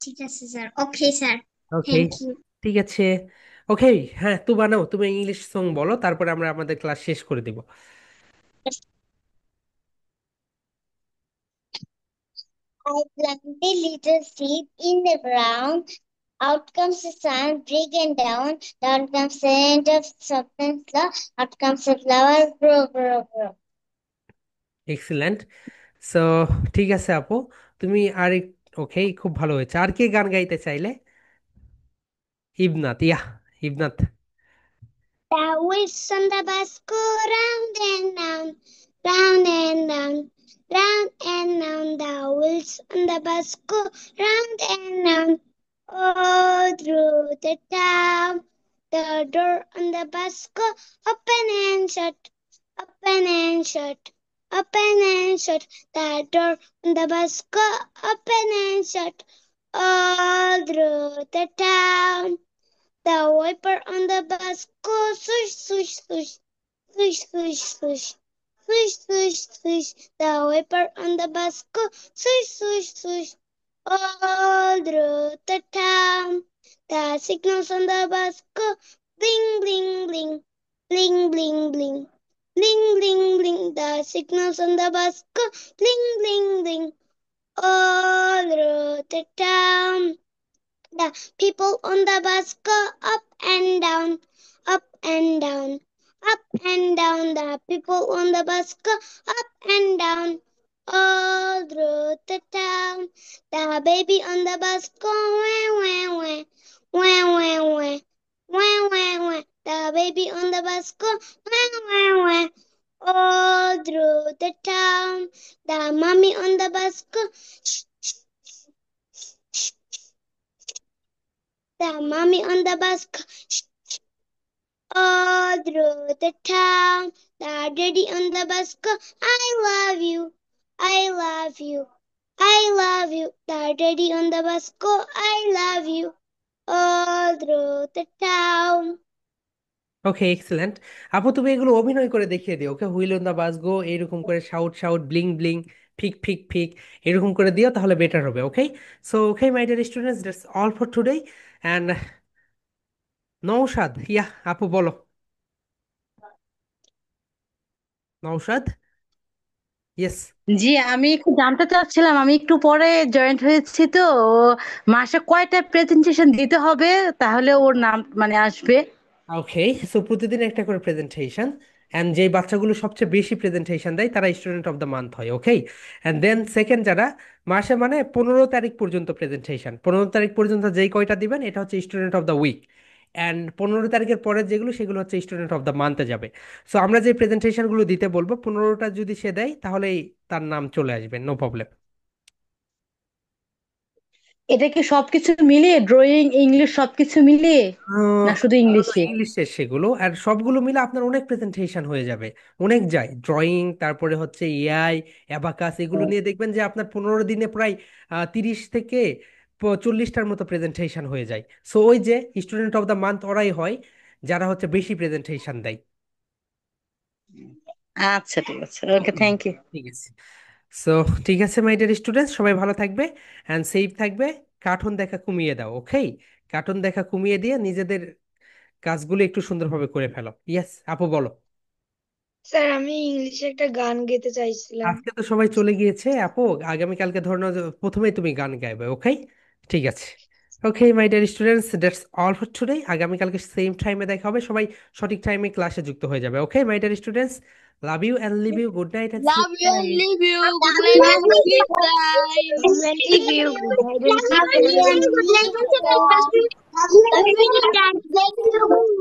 ঠিক আছে sir, okay sir, okay, thank you. ঠিক আছে। ওকে। হ্যাঁ, তু বানাও, তুমি ইংলিশ সং বলো, তারপরে আমরা আমাদের ক্লাস শেষ করে দেব। I planted little seed in the ground. Out comes the sun, big and down. Down comes the end of something slow. Out comes the flower, grow, grow, grow. Excellent. So ঠিক আছে আপু, তুমি আর ওকে, খুব ভালো হয়েছে। আর কে গান গাইতে চাইলে? ইবনাথ, ইবনাথ। The wheels on the bus go round and round, round and round, round and round. The wheels on the bus go round and round, all through the town. The door on the bus go open and shut, open and shut, open and shut. The door on the bus go open and shut, all through the town. The wiper on the bus goes swish, swish, swish, swish, swish, swish, swish, swish, swish. The wiper on the bus goes swish, swish, swish, all through the town. The signals on the bus go bling, bling, bling, bling, bling, bling, bling, bling, bling. The signals on the bus go bling, bling, bling, all through the town. The people on the bus go up and down, up and down, up and down. The people on the bus go up and down, all through the town. The baby on the bus go wah, wah, wah, wah, wah, wah, wah, wah, wah. The baby on the bus go wah, wah, wah, all through the town. The mommy on the bus go shh, shh, shh, the mommy on the bus all through the town. The daddy on the bus go, I love you, I love you, I love you. The daddy on the bus go, I love you, all through the town. Okay, excellent. আপু তুমি এগুলো অভিনয় করে দেখিয়ে দিও, ওকে? Wheel on the বাস গো, এরকম করে shout shout, bling bling, ফিক ফিক ফিক, এরকম করে দিও, তাহলে বেটার হবে। Okay, so okay my dear students, that's all for today. And Naushad, আপু বলো। নওশাদ, ইয়েস। জি, আমি একটু জানতে চাচ্ছিলাম, আমি একটু পরে জয়েন্ট হয়েছি তো, মাসে কয়টা প্রেজেন্টেশন দিতে হবে তাহলে ওর নাম মানে আসবে? ওকে, সো প্রতিদিন একটা করে প্রেজেন্টেশন, অ্যান্ড যেই বাচ্চাগুলো সবচেয়ে বেশি প্রেজেন্টেশন দেয় তারা স্টুডেন্ট অফ দ্য মান্থ হয়। ওকে, অ্যান্ড দেন সেকেন্ড যারা, মাসে মানে 15 তারিখ পর্যন্ত প্রেজেন্টেশন, 15 তারিখ পর্যন্ত যেই কয়টা দিবেন এটা হচ্ছে student of the week. And 15 তারিখের পরে যেগুলো, সেগুলো হচ্ছে স্টুডেন্ট অফ দ্য মান্থে যাবে। সো আমরা যে প্রেজেন্টেশনগুলো দিতে বলবো, 15টা যদি সে দেয় তাহলেই তার নাম চলে আসবে, নো প্রবলেম। এটা কি সবকিছু মিলিয়ে, ড্রয়িং, ইংলিশ সবকিছু মিলিয়ে, না শুধু আপাতত ইংলিশে? ইংলিশের সেগুলো, আর সবগুলো মিলে আপনার অনেক প্রেজেন্টেশন হয়ে যাবে, অনেক যায়। ড্রয়িং, তারপরে হচ্ছে এআই, অ্যাবাকাস, এগুলো নিয়ে দেখবেন যে আপনার 15 দিনে প্রায় 30 থেকে 40টার মতো প্রেজেন্টেশন হয়ে যায়। সো ওই যে স্টুডেন্ট অফ দ্য মান্থ ওরাই হয় যারা হচ্ছে বেশি প্রেজেন্টেশন দেয়। আচ্ছা, ঠিক আছে, ওকে, ওকে, থ্যাংক ইউ। ঠিক আছে। সো ঠিক আছে মাই ডিয়ার স্টুডেন্টস, সবাই ভালো থাকবে অ্যান্ড সেফ থাকবে। কার্টুন দেখা কমিয়ে দাও, ওকে? কার্টুন দেখা কমিয়ে দিয়ে নিজেদের কাজগুলো একটু সুন্দরভাবে করে ফেলো। ইয়েস, আপু বলো। স্যার আমি ইংলিশে একটা গান গেতে চাইছিলাম। আজকে তো সবাই চলে গিয়েছে আপু, আগামীকালকে ধরো না যে প্রথমেই তুমি গান গাইবে, ওকে? ঠিক আছে। Okay my dear students, that's all for today. আগামীকালকে সেম টাইমে দেখা হবে, সবাই সঠিক টাইমে ক্লাসে যুক্ত হয়ে যাবে। Okay my dear students, love you and leave you, good night and sleep Love you and time. leave you. Good night and sleep time. Leave you. Good night and Love sleep you well. and good night. Love you. Love you.